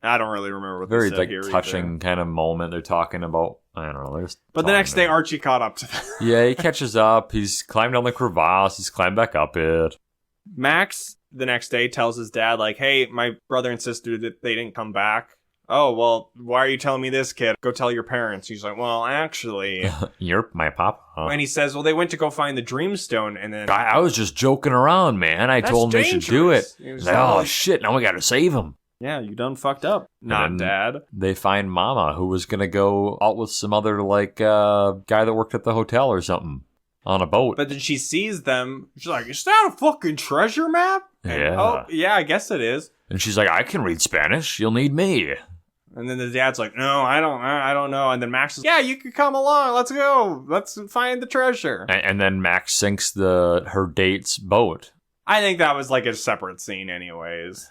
I don't really remember what very they said like here touching either. Kind of moment they're talking about. I don't know. But the next day, Archie caught up to them. Yeah, he catches up. He's climbed down the crevasse. He's climbed back up it. Max the next day tells his dad like, "Hey, my brother and sister that they didn't come back." Oh, well, why are you telling me this, kid? Go tell your parents. He's like, well, actually... You're my papa. And he says, well, they went to go find the Dreamstone, and then... I was just joking around, man. I told them they should do it. Like, oh, shit, now we gotta save him. Yeah, you done fucked up. Not Dad. They find Mama, who was gonna go out with some other, like, guy that worked at the hotel or something. On a boat. But then she sees them. She's like, is that a fucking treasure map? And, yeah. Oh, yeah, I guess it is. And she's like, I can read Spanish. You'll need me. And then the dad's like, no, I don't know. And then Max is, yeah, you could come along. Let's go. Let's find the treasure. And then Max sinks her date's boat. I think that was like a separate scene anyways.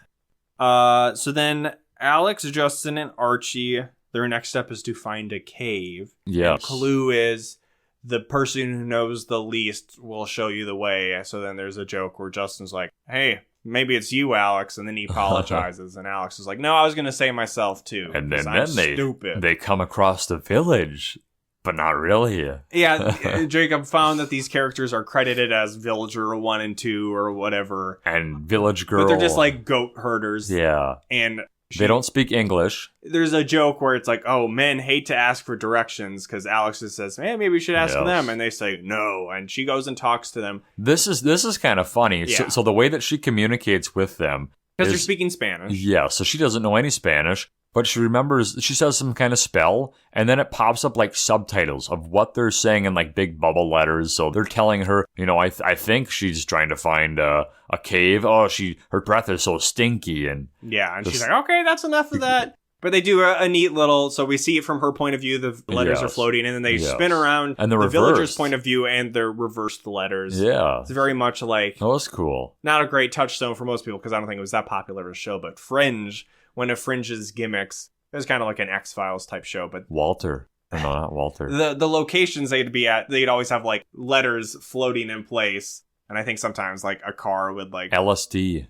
So then Alex, Justin, and Archie, their next step is to find a cave. Yes. And clue is the person who knows the least will show you the way. So then there's a joke where Justin's like, hey, maybe it's you, Alex. And then he apologizes. And Alex is like, no, I was going to say myself, too. And then stupid. They come across the village, but not really. Yeah, Jacob found that these characters are credited as Villager 1 and 2 or whatever. And Village Girl. But they're just like goat herders. Yeah. And they don't speak English. There's a joke where it's like, oh, men hate to ask for directions because Alex just says, hey, maybe we should ask them. And they say, no. And she goes and talks to them. This is kind of funny. Yeah. So the way that she communicates with them. Because they're speaking Spanish. Yeah, so she doesn't know any Spanish. But she remembers, she says some kind of spell, and then it pops up like subtitles of what they're saying in like big bubble letters. So they're telling her, you know, I think she's trying to find a cave. Oh, her breath is so stinky. And yeah, and she's like, okay, that's enough of that. But they do a neat little, so we see it from her point of view, the letters are floating, and then they spin around and the villager's point of view, and they're reversed letters. Yeah. It's very much like... That was cool. Not a great touchstone for most people, because I don't think it was that popular of a show, but Fringe, one of Fringe's gimmicks, it was kind of like an X-Files type show, but... Walter. No, not Walter. The locations they'd be at, they'd always have, like, letters floating in place, and I think sometimes, like, a car would, like... LSD.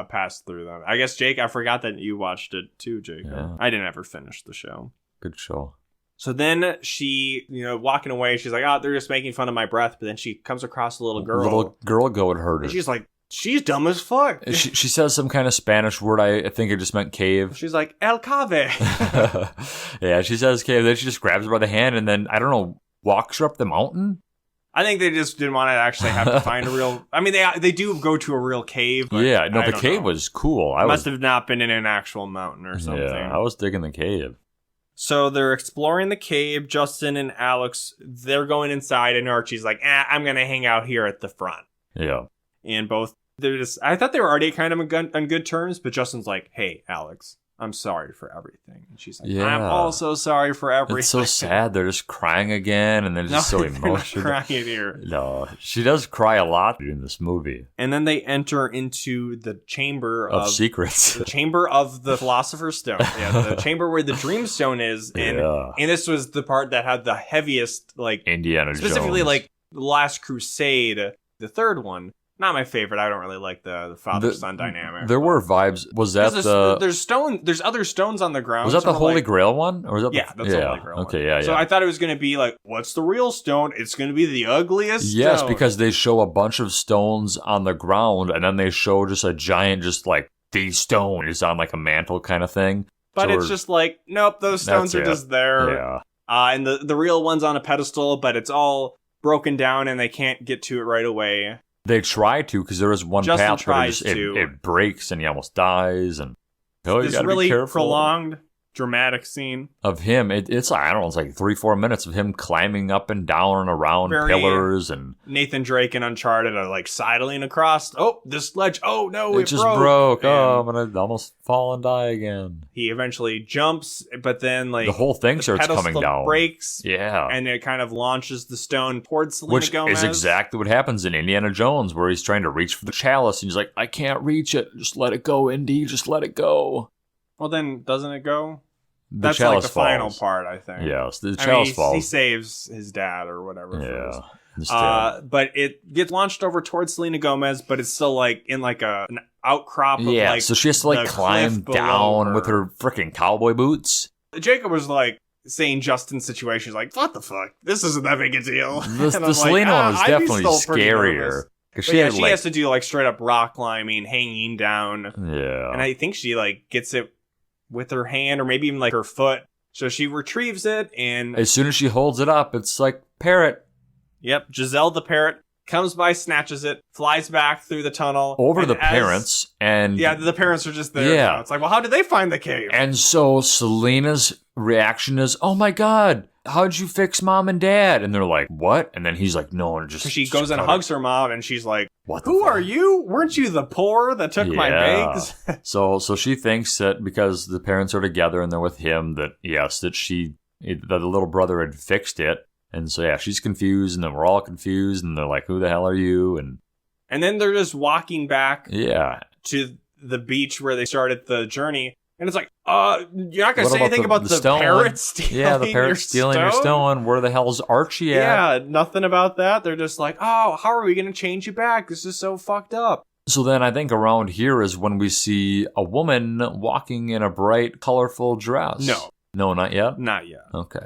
Pass through them. I guess, Jake, I forgot that you watched it too, Jake. Yeah. I didn't ever finish the show. Good show. So then she, walking away, she's like, oh, they're just making fun of my breath. But then she comes across a little girl. Little girl goat herder. And she's like, she's dumb as fuck. She says some kind of Spanish word. I think it just meant cave. She's like, El Cave. Yeah, she says cave. Then she just grabs her by the hand and then, I don't know, walks her up the mountain? I think they just didn't want to actually have to find a real... I mean, they do go to a real cave. But yeah, no, the cave was cool. Must have not been in an actual mountain or something. Yeah, I was digging the cave. So they're exploring the cave. Justin and Alex, they're going inside, and Archie's like, I'm going to hang out here at the front. Yeah. And both... I thought they were already kind of on good terms, but Justin's like, hey, Alex, I'm sorry for everything. And she's like, I'm also sorry for everything. It's so sad. They're just crying again, and they're just so emotional. They're not crying here. No, she does cry a lot in this movie. And then they enter into the chamber of secrets. The chamber of the Philosopher's Stone. Yeah, the chamber where the Dreamstone is. And this was the part that had the heaviest, like... Indiana Jones. Specifically, like, The Last Crusade, the third one. Not my favorite. I don't really like the father-son dynamic. There were vibes. Was that There's other stones on the ground. Was that the Holy Grail one? Or was that that's the Holy Grail one. Okay, yeah. So I thought it was going to be like, what's the real stone? It's going to be the ugliest Yes, stone. because they show a bunch of stones on the ground, and then they show just a giant, just like, the stone is on like a mantle kind of thing. But so it's just like, nope, those stones are just there. Yeah. And the real one's on a pedestal, but it's all broken down, and they can't get to it right away. They try to, because there is one Justin path where it breaks and he almost dies. And this really prolonged dramatic scene of him. It's I don't know, it's like 3-4 minutes of him climbing up and down and around pillars, and Nathan Drake and Uncharted are like sidling across. Oh, this ledge. Oh no, it just broke. Oh, I'm gonna almost fall and die again. He eventually jumps, but then like the whole thing starts coming down. Breaks. Yeah, and it kind of launches the stone towards Selena Gomez. Which is exactly what happens in Indiana Jones, where he's trying to reach for the chalice, and he's like, "I can't reach it. Just let it go, Indy. Just let it go." Well, then doesn't it go? That's like the falls. Final part, I think. Yes, the chalice falls. He saves his dad or whatever. Yeah. But it gets launched over towards Selena Gomez, but it's still like in like an outcrop. Yeah, of, so she has to like climb down with her freaking cowboy boots. Jacob was like saying Justin's situation. He's like, what the fuck? This isn't that big a deal. The Selena one is definitely scarier. Because she has to do like straight up rock climbing, hanging down. Yeah. And I think she like gets it with her hand or maybe even like her foot. So she retrieves it, and as soon as she holds it up, it's like parrot. Yep, Giselle the parrot comes by, snatches it, flies back through the tunnel. Over the parents, and... Yeah, the parents are just there. Yeah. It's like, well, how did they find the cave? And so Selena's reaction is, oh my god, how'd you fix mom and dad? And they're like, what? And then he's like, no, and just... She goes and hugs her mom, and she's like, who are you? Weren't you the poor that took my bags? so she thinks that because the parents are together and they're with him, that yes, that the little brother had fixed it. And so, yeah, she's confused, and then we're all confused, and they're like, who the hell are you? And then they're just walking back to the beach where they started the journey. And it's like, you're not going to say anything about the parrot stealing the parrot stealing your stone? Where the hell's Archie at? Yeah, nothing about that. They're just like, oh, how are we going to change you back? This is so fucked up. So then I think around here is when we see a woman walking in a bright, colorful dress. No, not yet? Not yet. Okay.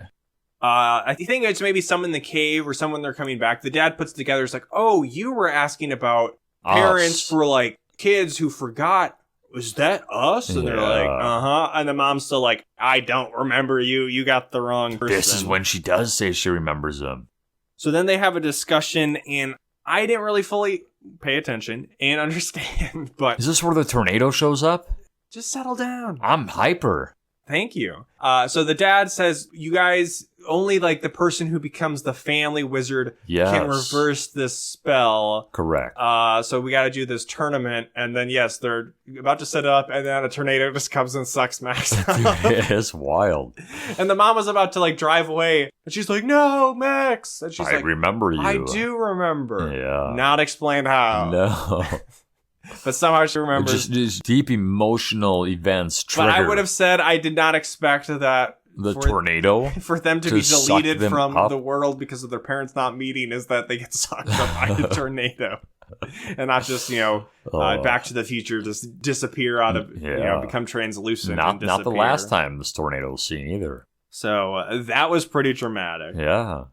I think it's maybe someone in the cave or someone they're coming back. The dad puts together, it's like, oh, you were asking about parents for like kids who forgot. Was that us? And they're like, uh-huh. And the mom's still like, I don't remember you. You got the wrong person. This is when she does say she remembers them. So then they have a discussion, and I didn't really fully pay attention and understand. But is this where the tornado shows up? Just settle down. I'm hyper. Thank you. So the dad says, you guys, only like the person who becomes the family wizard can reverse this spell. Correct. So we got to do this tournament. And then, yes, they're about to set up, and then a tornado just comes and sucks Max out. It's wild. And the mom was about to like drive away, and she's like, no, Max. And she's like, remember you. I do remember. Yeah. Not explain how. No. But somehow she remembers. Just deep emotional events trigger. But I would have said I did not expect that. Tornado? For them to be deleted from the world because of their parents not meeting is that they get sucked up by the tornado. And not just, Back to the Future just disappear out of, become translucent and disappear. Not the last time this tornado was seen either. So that was pretty dramatic. Yeah.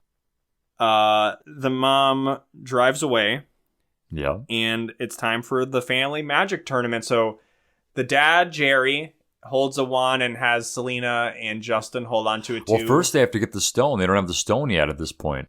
The mom drives away. Yeah. And it's time for the family magic tournament. So the dad, Jerry, holds a wand and has Selena and Justin hold on to it too. Well, first they have to get the stone. They don't have the stone yet at this point.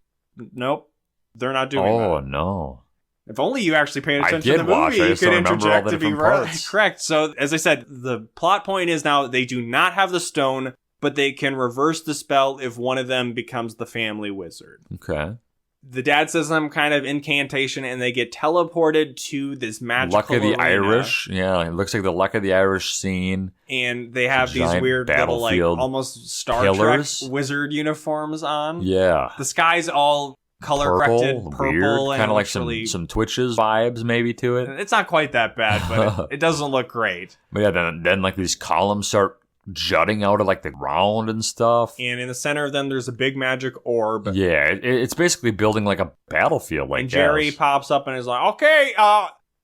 Nope. They're not doing that. Oh, no. If only you actually paid attention to the movie, you could interject to be correct. So, as I said, the plot point is now they do not have the stone, but they can reverse the spell if one of them becomes the family wizard. Okay. The dad says some kind of incantation, and they get teleported to this magical Luck of the arena. Irish. Yeah, it looks like the Luck of the Irish scene. And they have these weird little, like, almost Star Trek wizard uniforms on. Yeah. The sky's all color-corrected, purple. Kind of like some Twitches vibes maybe to it. It's not quite that bad, but it doesn't look great. But yeah, then like these columns start jutting out of like the ground and stuff. And in the center of them, there's a big magic orb. Yeah, it's basically building like a battlefield. And Jerry pops up and is like, okay,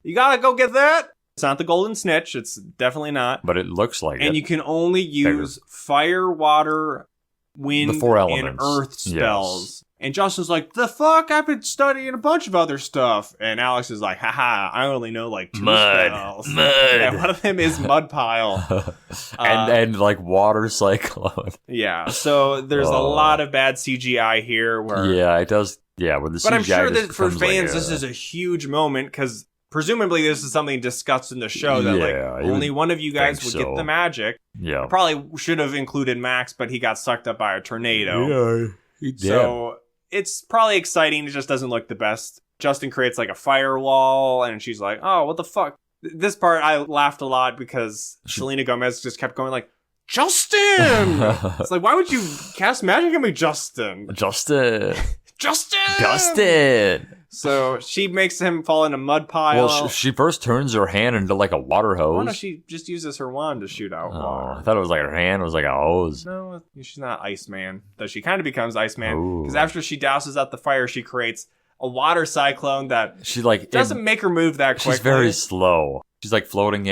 you gotta go get that. It's not the golden snitch. It's definitely not. But it looks like it. And you can only use fire, water, wind, and earth spells. Yes. And Justin's like, the fuck? I've been studying a bunch of other stuff. And Alex is like, haha, I only know like 2 spells. Mud. Yeah, one of them is mud pile. and like water cyclone. Yeah, so there's a lot of bad CGI here. Where it does. Yeah, where the CGI But I'm sure that for fans, this is a huge moment because presumably this is something discussed in the show that like only one of you guys would get the magic. Yeah. I probably should have included Max, but he got sucked up by a tornado. Yeah, he did. So it's probably exciting. It just doesn't look the best. Justin creates like a firewall, and she's like, oh, what the fuck? This part I laughed a lot because Selena Gomez just kept going like, Justin! It's like, why would you cast magic on me, Justin? Justin! So she makes him fall in a mud pile. Well, she first turns her hand into like a water hose. Why don't she just uses her wand to shoot out water? I thought it was like her hand was like a hose. No, she's not Iceman. Though she kind of becomes Iceman. Because after she douses out the fire, she creates a water cyclone that she like doesn't make her move that quickly. She's very slow. She's like floating,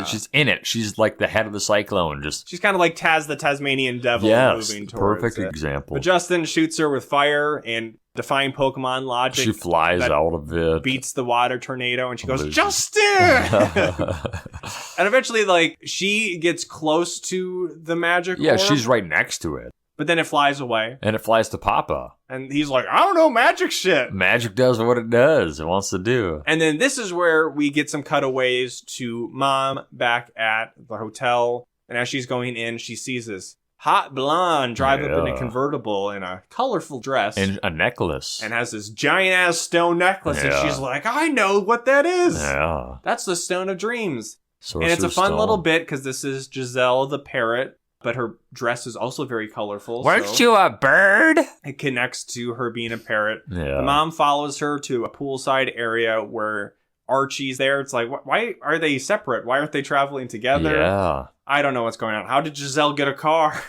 She's in it. She's like the head of the cyclone. She's kind of like Taz the Tasmanian Devil moving towards perfect example. But Justin shoots her with fire and defying Pokemon logic. She flies out of it. Beats the water tornado and she goes, Justin! And eventually, like, she gets close to the magic orb. She's right next to it. But then it flies away. And it flies to Papa. And he's like, I don't know magic shit. Magic does what it does. It wants to do. And then this is where we get some cutaways to Mom back at the hotel. And as she's going in, she sees this hot blonde drive up in a convertible in a colorful dress. And a necklace. And has this giant-ass stone necklace. And she's like, I know what that is. Yeah. That's the Stone of Dreams. And it's a fun little bit because this is Giselle the parrot. But her dress is also very colorful. Weren't you a bird? It connects to her being a parrot. Yeah. The mom follows her to a poolside area where Archie's there. It's like, why are they separate? Why aren't they traveling together? Yeah. I don't know what's going on. How did Giselle get a car?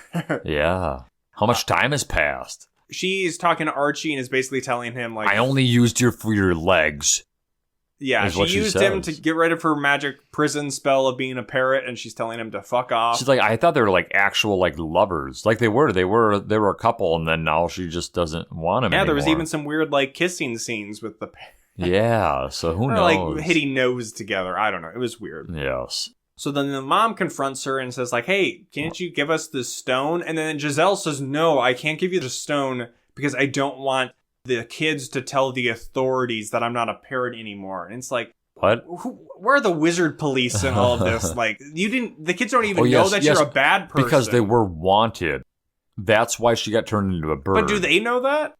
Yeah. How much time has passed? She's talking to Archie and is basically telling him, like, I only used you for your legs. Yeah, she used him to get rid of her magic prison spell of being a parrot, and she's telling him to fuck off. She's like, I thought they were like actual like lovers. Like they were a couple, and then now she just doesn't want him anymore. There was even some weird like kissing scenes with the Yeah, so who knows? Like hitting nose together. I don't know. It was weird. Yes. So then the mom confronts her and says like, hey, can't you give us this stone? And then Giselle says, no, I can't give you the stone because I don't want the kids to tell the authorities that I'm not a parrot anymore. And it's like, what? Where are the wizard police in all of this? Like, the kids don't even know that you're a bad person. Because they were wanted. That's why she got turned into a bird. But do they know that?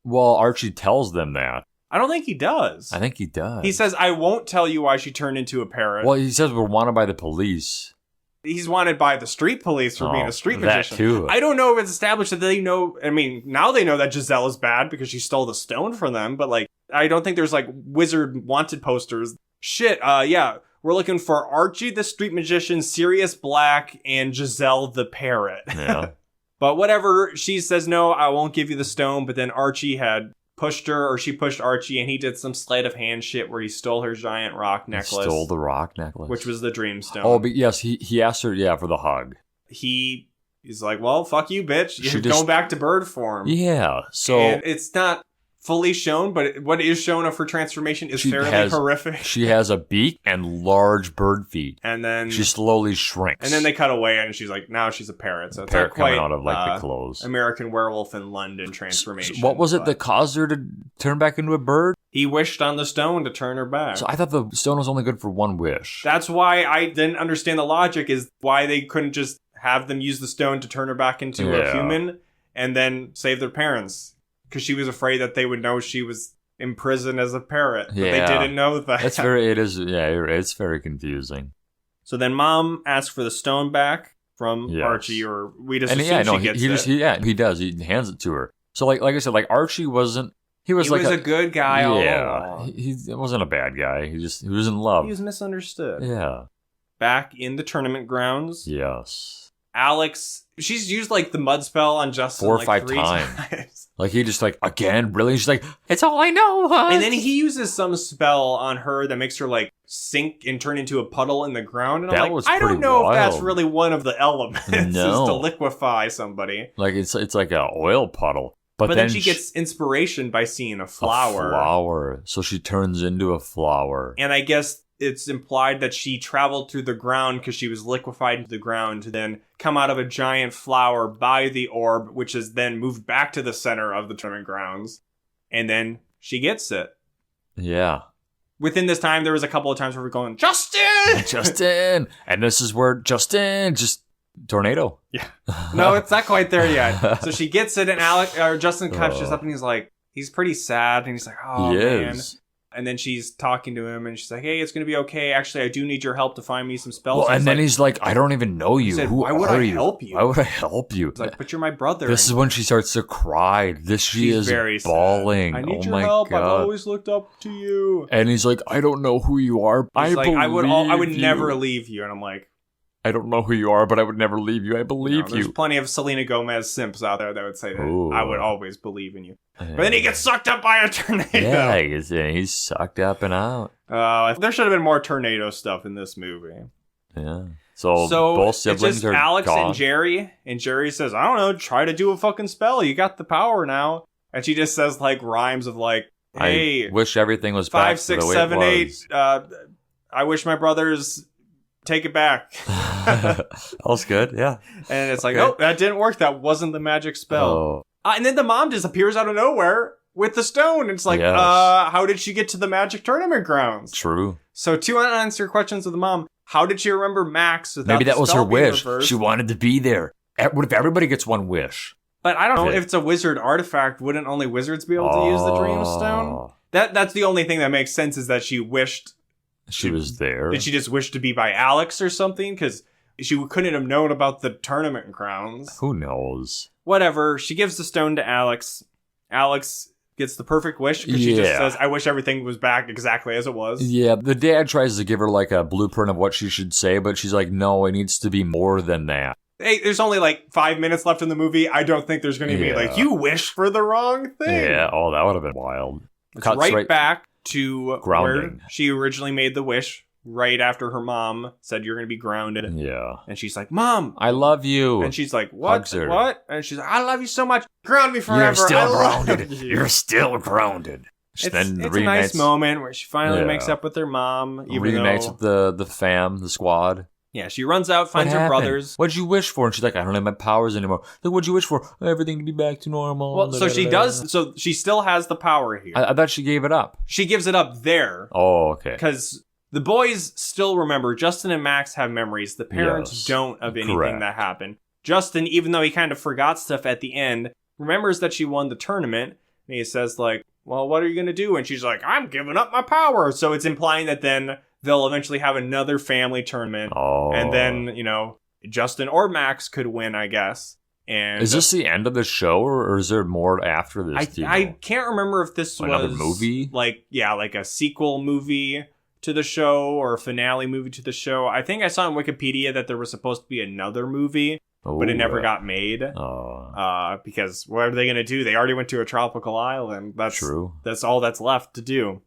Well, Archie tells them that. I don't think he does. I think he does. He says, I won't tell you why she turned into a parrot. Well, he says we're wanted by the police. He's wanted by the street police for being a street magician. That too. I don't know if it's established that they know. I mean, now they know that Giselle is bad because she stole the stone from them. But like, I don't think there's like wizard wanted posters. Shit. Yeah. We're looking for Archie the street magician, Sirius Black, and Giselle the parrot. Yeah. But whatever. She says, no, I won't give you the stone. But then Archie had pushed her, or she pushed Archie, and he did some sleight of hand shit where he stole her giant rock necklace. He stole the rock necklace. Which was the dream stone. Oh, but yes, he asked her, for the hug. He's like, well, fuck you, bitch. You're going back to bird form. Yeah, so... And it's not fully shown, but what is shown of her transformation is fairly horrific. She has a beak and large bird feet. And then... she slowly shrinks. And then they cut away, and she's like, now she's a parrot. So it's parrot not quite coming out of, like, the clothes. American Werewolf in London transformation. So what was it that caused her to turn back into a bird? He wished on the stone to turn her back. So I thought the stone was only good for one wish. That's why I didn't understand the logic, is why they couldn't just have them use the stone to turn her back into a human and then save their parents. Because she was afraid that they would know she was in prison as a parrot. But they didn't know that. It's very confusing. So then Mom asks for the stone back from Archie, or we just assume she gets it. He does. He hands it to her. So like I said, like Archie wasn't... He was a good guy all along. He wasn't a bad guy. He was in love. He was misunderstood. Yeah. Back in the tournament grounds. Yes. Alex, she's used like the mud spell on Justin 4 or 5 times. Like he just like, again, really? She's like, it's all I know. Huh? And then he uses some spell on her that makes her like sink and turn into a puddle in the ground. And I'm like, I don't know if that's really one of the elements is to liquefy somebody. Like it's like an oil puddle. But then she gets inspiration by seeing a flower. A flower. So she turns into a flower. And I guess it's implied that she traveled through the ground because she was liquefied into the ground to then come out of a giant flower by the orb, which is then moved back to the center of the tournament grounds. And then she gets it. Yeah. within this time, there was a couple of times where we're going, Justin! Justin! And this is where Justin just tornado. Yeah. No, it's not quite there yet. So she gets it, and Justin catches up, and he's pretty sad, and he's like, oh, man. And then she's talking to him, and she's like, hey, it's going to be okay. Actually, I do need your help to find me some spells. Well, and then he's like, I don't even know you. Said, why would I help you? Why would I help you? He's like, but you're my brother. This is when she starts to cry. She is very bawling. Sad. I need your help. God. I've always looked up to you. And he's like, I don't know who you are. I would never leave you. And I'm like, I don't know who you are, but I would never leave you. I believe you. There's plenty of Selena Gomez simps out there that would say that. Ooh. I would always believe in you. But then he gets sucked up by a tornado. Yeah, he's sucked up and out. There should have been more tornado stuff in this movie. Yeah. So both siblings it's just are Alex gone. And Jerry. And Jerry says, I don't know, try to do a fucking spell. You got the power now. And she just says like rhymes of like, hey, I wish everything was 5, 6, 7, 8. I wish my brothers take it back. That was good, yeah. And it's like, oh, that didn't work. That wasn't the magic spell. Oh. And then the mom disappears out of nowhere with the stone. It's like, how did she get to the magic tournament grounds? True. So 2 unanswered questions with the mom. How did she remember Max without Maybe that was her wish. Reversed? She wanted to be there. What if everybody gets one wish? But I don't know if it's a wizard artifact. Wouldn't only wizards be able to use the dream stone? That's the only thing that makes sense is that she wished she was there. Did she just wish to be by Alex or something? Because she couldn't have known about the tournament crowns. Who knows? Whatever. She gives the stone to Alex. Alex gets the perfect wish because she just says, I wish everything was back exactly as it was. Yeah, the dad tries to give her like a blueprint of what she should say, but she's like, no, it needs to be more than that. Hey, there's only like 5 minutes left in the movie. I don't think there's going to be like, you wish for the wrong thing. Yeah, that would have been wild. It's right back to grounding. Where she originally made the wish. Right after her mom said you're going to be grounded. Yeah. And she's like, Mom, I love you. And she's like, what? What? And she's like, I love you so much. Ground me forever. You're still grounded. You're still grounded. It's a nice moment where she finally makes up with her mom. Reunites with the fam, the squad. Yeah, she runs out, finds her brothers. What'd you wish for? And she's like, I don't have my powers anymore. Like, what'd you wish for? Everything to be back to normal. Well, so she does. So she still has the power here. I thought she gave it up. She gives it up there. Oh, okay. Because the boys still remember. Justin and Max have memories. The parents don't of anything that happened. Justin, even though he kind of forgot stuff at the end, remembers that she won the tournament. And he says, like, well, what are you going to do? And she's like, I'm giving up my power. So it's implying that then they'll eventually have another family tournament. Oh. And then, Justin or Max could win, I guess. And is this the end of the show, or is there more after this? I can't remember if this was another movie? Like a sequel movie to the show or a finale movie to the show. I think I saw on Wikipedia that there was supposed to be another movie, but it never got made. Because what are they going to do? They already went to a tropical island. That's true. That's all that's left to do.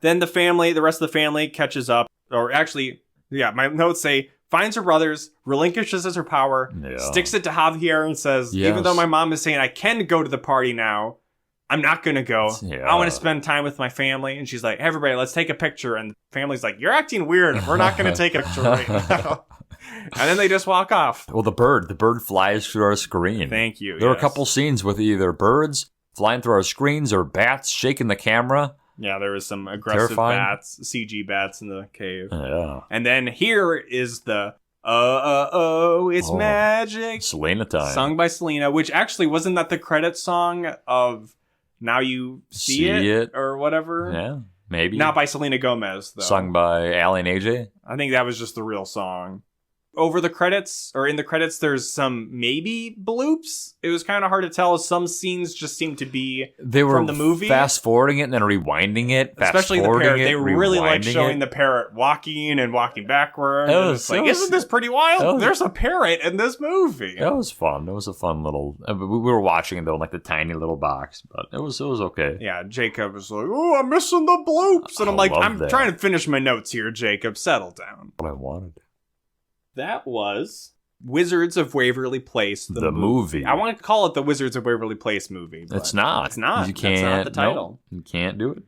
Then the rest of the family catches up, or actually, my notes say, finds her brothers, relinquishes her power, sticks it to Javier and says, even though my mom is saying I can go to the party now, I'm not going to go. I want to spend time with my family. And she's like, everybody, let's take a picture. And the family's like, you're acting weird. We're not going to take a picture right now. And then they just walk off. Well, the bird flies through our screen. Thank you. There are a couple scenes with either birds flying through our screens or bats shaking the camera. Yeah, there was some aggressive bats, CG bats in the cave. Yeah. And then here is the it's magic. Selena time. Sung by Selena, which actually wasn't that the credit song of Now You See It or whatever? Yeah, maybe. Not by Selena Gomez, though. Sung by Allie and AJ? I think that was just the real song. Over the credits, or in the credits, there's some maybe bloops. It was kind of hard to tell. Some scenes just seemed to be from the movie. Fast forwarding it and then rewinding it. Especially the parrot. They really like showing the parrot walking and walking backward. Isn't this pretty wild? There's a parrot in this movie. That was fun. It was a fun little... we were watching it, though, in like the tiny little box, but it was okay. Yeah, Jacob was like, oh, I'm missing the bloops. And I'm like, I'm trying to finish my notes here, Jacob. Settle down. What I wanted. That was Wizards of Waverly Place, the movie. I want to call it the Wizards of Waverly Place movie. But it's not. It's not. You can't. That's not the title. No, you can't do it.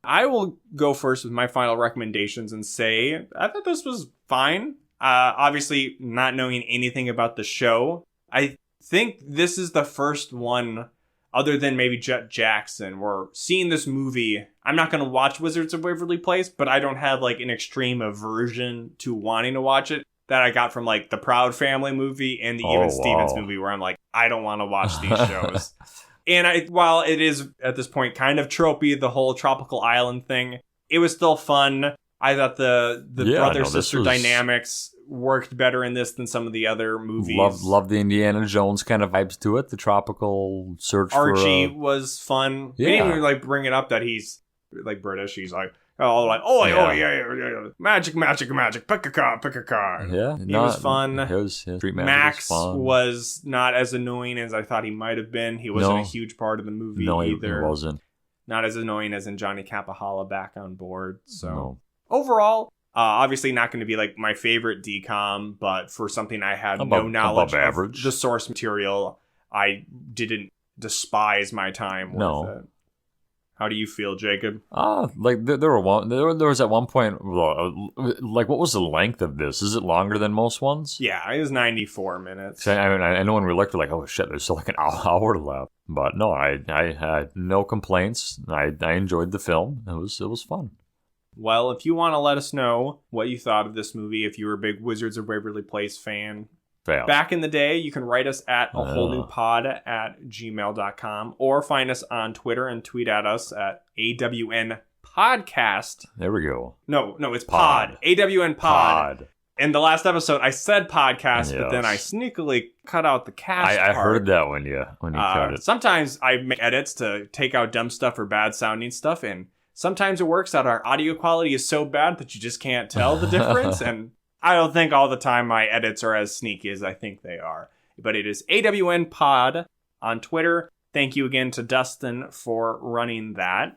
I will go first with my final recommendations and say I thought this was fine. Obviously, not knowing anything about the show, I think this is the first one other than maybe Jet Jackson, were seeing this movie. I'm not going to watch Wizards of Waverly Place, but I don't have like an extreme aversion to wanting to watch it that I got from like the Proud Family movie and the Even Stevens movie, where I'm like, I don't want to watch these shows. And while it is at this point kind of tropey, the whole tropical island thing, it was still fun. I thought the brother-sister dynamics worked better in this than some of the other movies. Love the Indiana Jones kind of vibes to it. The tropical search Archie was fun. Yeah. We didn't even like bring it up that he's like British. He's like, yeah. Magic, pick a card. Yeah. He was fun. His Max was fun. Was not as annoying as I thought he might have been. He wasn't a huge part of the movie either. He wasn't. Not as annoying as in Johnny Capahala back on board. So overall, obviously not going to be like my favorite DCOM, but for something I had no knowledge of the source material, I didn't despise my time with it. How do you feel, Jacob? Like there was at one point, like what was the length of this? Is it longer than most ones? Yeah, it was 94 minutes. I know when we looked, we're like, oh shit, there's still like an hour left. But no, I had no complaints. I enjoyed the film. It was fun. Well, if you want to let us know what you thought of this movie, if you were a big Wizards of Waverly Place fan, back in the day, you can write us at awholenewpod@gmail.com or find us on Twitter and tweet at us at AWN Podcast. There we go. No, it's Pod. AWN Pod. In the last episode, I said podcast, but then I sneakily cut out the cast I heard that when you cut it. Sometimes I make edits to take out dumb stuff or bad sounding stuff, and sometimes it works out. Our audio quality is so bad that you just can't tell the difference, and I don't think all the time my edits are as sneaky as I think they are. But it is AWN Pod on Twitter. Thank you again to Dustin for running that.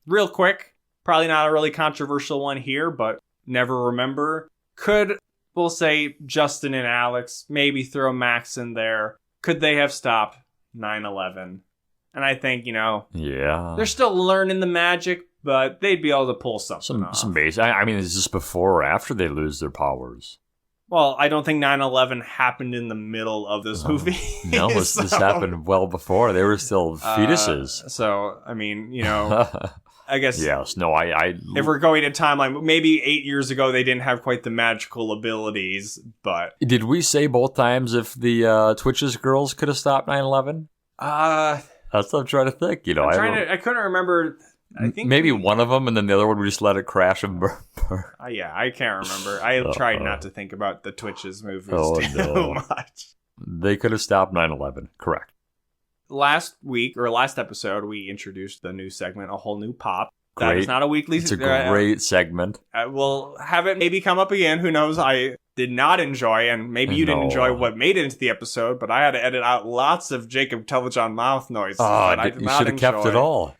Real quick, probably not a really controversial one here, but never remember. We'll say Justin and Alex, maybe throw Max in there. Could they have stopped 9/11? And I think, they're still learning the magic, but they'd be able to pull something off. Some base. I mean, is this before or after they lose their powers? Well, I don't think 9/11 happened in the middle of this movie. No, this happened well before. They were still fetuses. So, I mean, I guess... Yes, no, if we're going to timeline, maybe 8 years ago they didn't have quite the magical abilities, but... Did we say both times if the Twitches girls could have stopped 9/11? That's what I'm trying to think. I couldn't remember... I think maybe one of them, and then the other one we just let it crash and burn. Yeah, I can't remember. I tried not to think about the Twitches movies too much. They could have stopped 9/11. Correct. Last episode, we introduced the new segment, A Whole New Pop. That is not a weekly... It's a great segment. We'll have it maybe come up again. Who knows? I did not enjoy, and maybe you didn't enjoy what made it into the episode, but I had to edit out lots of Jacob Telejohn mouth noises that I did not enjoy. You should have kept it all.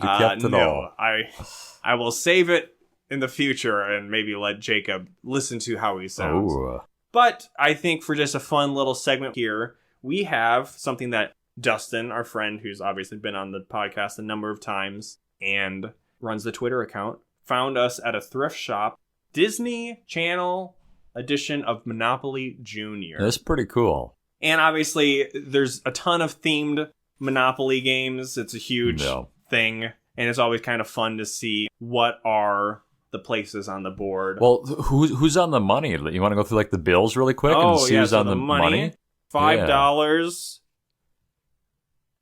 I will save it in the future and maybe let Jacob listen to how he sounds. Ooh. But I think for just a fun little segment here, we have something that Dustin, our friend, who's obviously been on the podcast a number of times and runs the Twitter account, found us at a thrift shop, Disney Channel edition of Monopoly Junior. That's pretty cool. And obviously, there's a ton of themed Monopoly games. It's a huge thing, and it's always kind of fun to see what are the places on the board. Well, who's on the money? You want to go through like the bills really quick and see who's on the money? $5.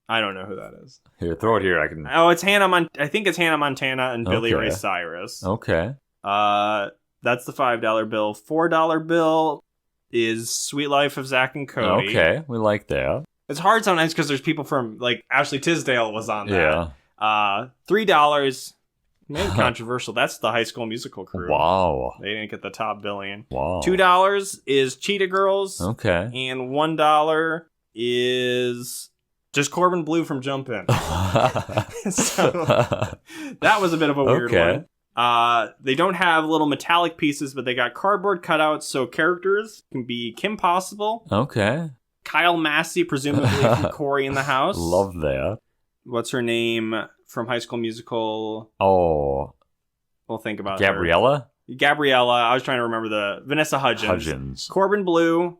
I don't know who that is. Here, throw it here. I can. Oh, it's I think it's Hannah Montana and Billy Ray Cyrus. Okay. That's the $5 bill. $4 bill is Sweet Life of Zach and Cody. Okay, we like that. It's hard sometimes because there's people from like Ashley Tisdale was on that. Yeah. $3. Maybe controversial. That's the High School Musical crew. Wow. They didn't get the top billion. Wow. $2 is Cheetah Girls. Okay. And $1 is just Corbin Blue from Jump In. So that was a bit of a weird one. They don't have little metallic pieces, but they got cardboard cutouts, so characters can be Kim Possible. Okay. Kyle Massey, presumably from Corey in the House. Love that. What's her name from High School Musical? Oh. We'll think about Gabriella? Gabriella. I was trying to remember Vanessa Hudgens. Hudgens. Corbin Blue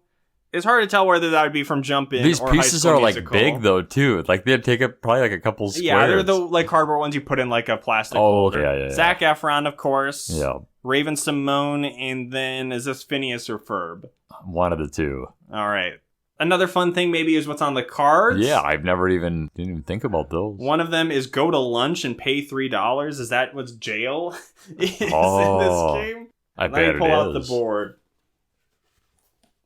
It's hard to tell whether that would be from Jump In These or pieces High School are like Musical. big though too. Like they'd take up probably like a couple squares. Yeah, they're the like cardboard ones you put in like a plastic holder. Okay, yeah. Zac Efron, of course. Yeah. Raven Simone, and then is this Phineas or Ferb? One of the two. All right. Another fun thing maybe is what's on the cards. Yeah, I've never didn't even think about those. One of them is go to lunch and pay $3. Is that what's jail is in this game? I Let bet me pull it out is. the board.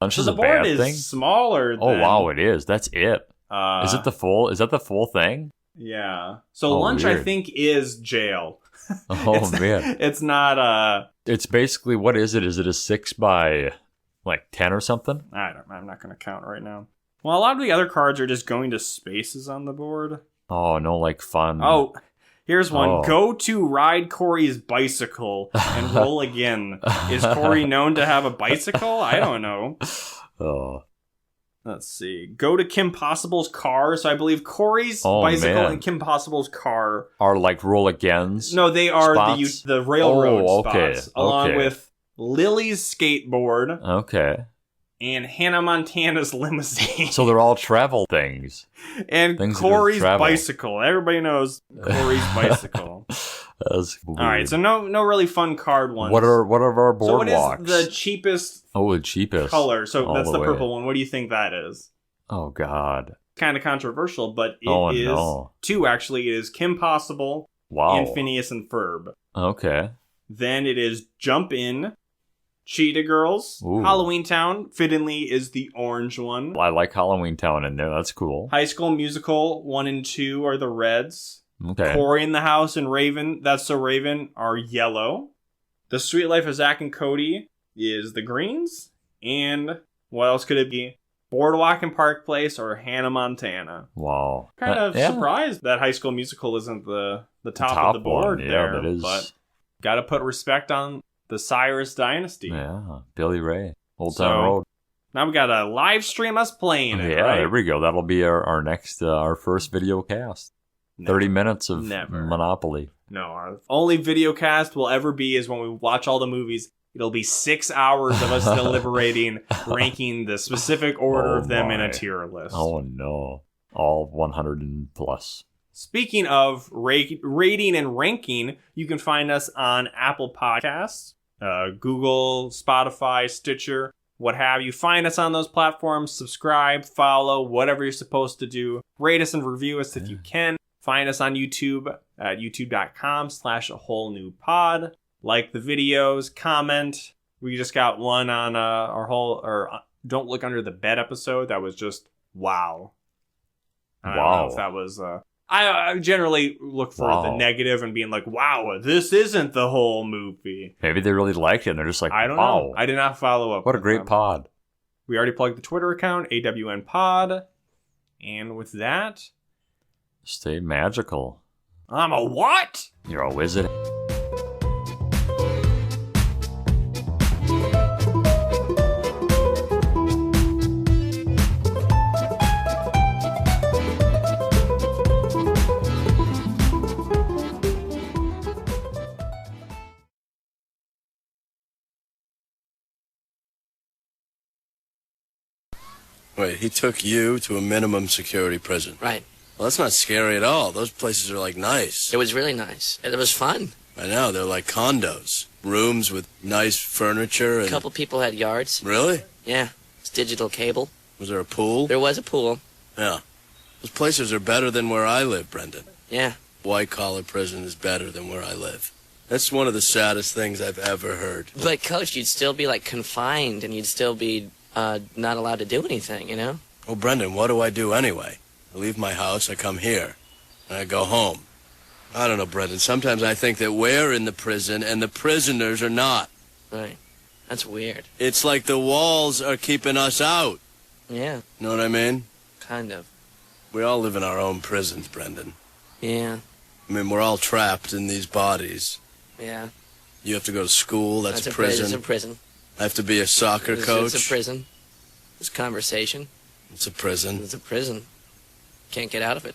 Lunch So is the a board bad is thing. smaller than... Oh wow, it is. That's it. Is that the full thing? Yeah. So lunch, weird. I think, is jail. Oh man. It's not It's basically, what is it? Is it a 6 by like 10 or something? I'm not going to count right now. Well, a lot of the other cards are just going to spaces on the board. Oh, no, like fun. Oh, here's one. Oh. Go to ride Corey's bicycle and roll again. Is Corey known to have a bicycle? I don't know. Oh. Let's see. Go to Kim Possible's car. So I believe Corey's bicycle man. and Kim Possible's car Are like roll agains? No, they are spots? the railroad okay. spots, along with Lily's skateboard Okay. and Hannah Montana's limousine. So they're all travel things. And things that do Corey's travel. bicycle. Everybody knows Corey's bicycle. That's All right, so no really fun card ones. What are our boardwalks? So what is the cheapest the cheapest color? So all that's the way. purple one. What do you think that is? Oh God. Kind of controversial, but it is two actually. It is Kim Possible and Phineas and Ferb. Okay. Then it is Jump In, Cheetah Girls, Ooh. Halloween Town. Fittingly is the orange one. I like Halloween Town in there. That's cool. High School Musical 1 and 2 are the reds. Okay. Corey in the House and Raven, That's So Raven, are yellow. The Sweet Life of Zach and Cody is the greens. And what else could it be? Boardwalk and Park Place or Hannah Montana. Wow. Kind of surprised that High School Musical isn't the top of the board one. there. Yeah, that is. But gotta put respect on the Cyrus dynasty. Yeah, Billy Ray, Old Town Road. Now we gotta live stream us playing it, Yeah, right? there we go. That'll be our next, our first video cast. 30 minutes of Monopoly. No, our only video cast will ever be is when we watch all the movies. It'll be 6 hours of us deliberating, ranking the specific order of them in a tier list. Oh, no. All 100 and plus. Speaking of rating and ranking, you can find us on Apple Podcasts, Google, Spotify, Stitcher, what have you. Find us on those platforms. Subscribe, follow, whatever you're supposed to do. Rate us and review us if you can. Find us on YouTube at youtube.com/awholenewpod. Like the videos, comment. We just got one on our Don't Look Under the Bed episode. That was just wow. I don't know if that was... I generally look for the negative and being like, wow, this isn't the whole movie. Maybe they really liked it and they're just like, I don't know. I did not follow up. What a great pod. We already plugged the Twitter account, AWN Pod. And with that... Stay magical. I'm a what? You're a wizard. Wait, he took you to a minimum security prison? Right. Well, that's not scary at all. Those places are, like, nice. It was really nice. It was fun. I know. They're like condos. Rooms with nice furniture and... A couple people had yards. Really? Yeah. It's digital cable. Was there a pool? There was a pool. Yeah. Those places are better than where I live, Brendan. Yeah. White-collar prison is better than where I live. That's one of the saddest things I've ever heard. But, Coach, you'd still be, like, confined, and you'd still be not allowed to do anything, you know? Well, Brendan, what do I do anyway? I leave my house, I come here, and I go home. I don't know, Brendan. Sometimes I think that we're in the prison and the prisoners are not. Right. That's weird. It's like the walls are keeping us out. Yeah. Know what I mean? Kind of. We all live in our own prisons, Brendan. Yeah. I mean, we're all trapped in these bodies. Yeah. You have to go to school, that's a prison. prison. It's a prison. I have to be a soccer coach. It's a prison. It's conversation. It's a prison. It's a prison. Can't get out of it.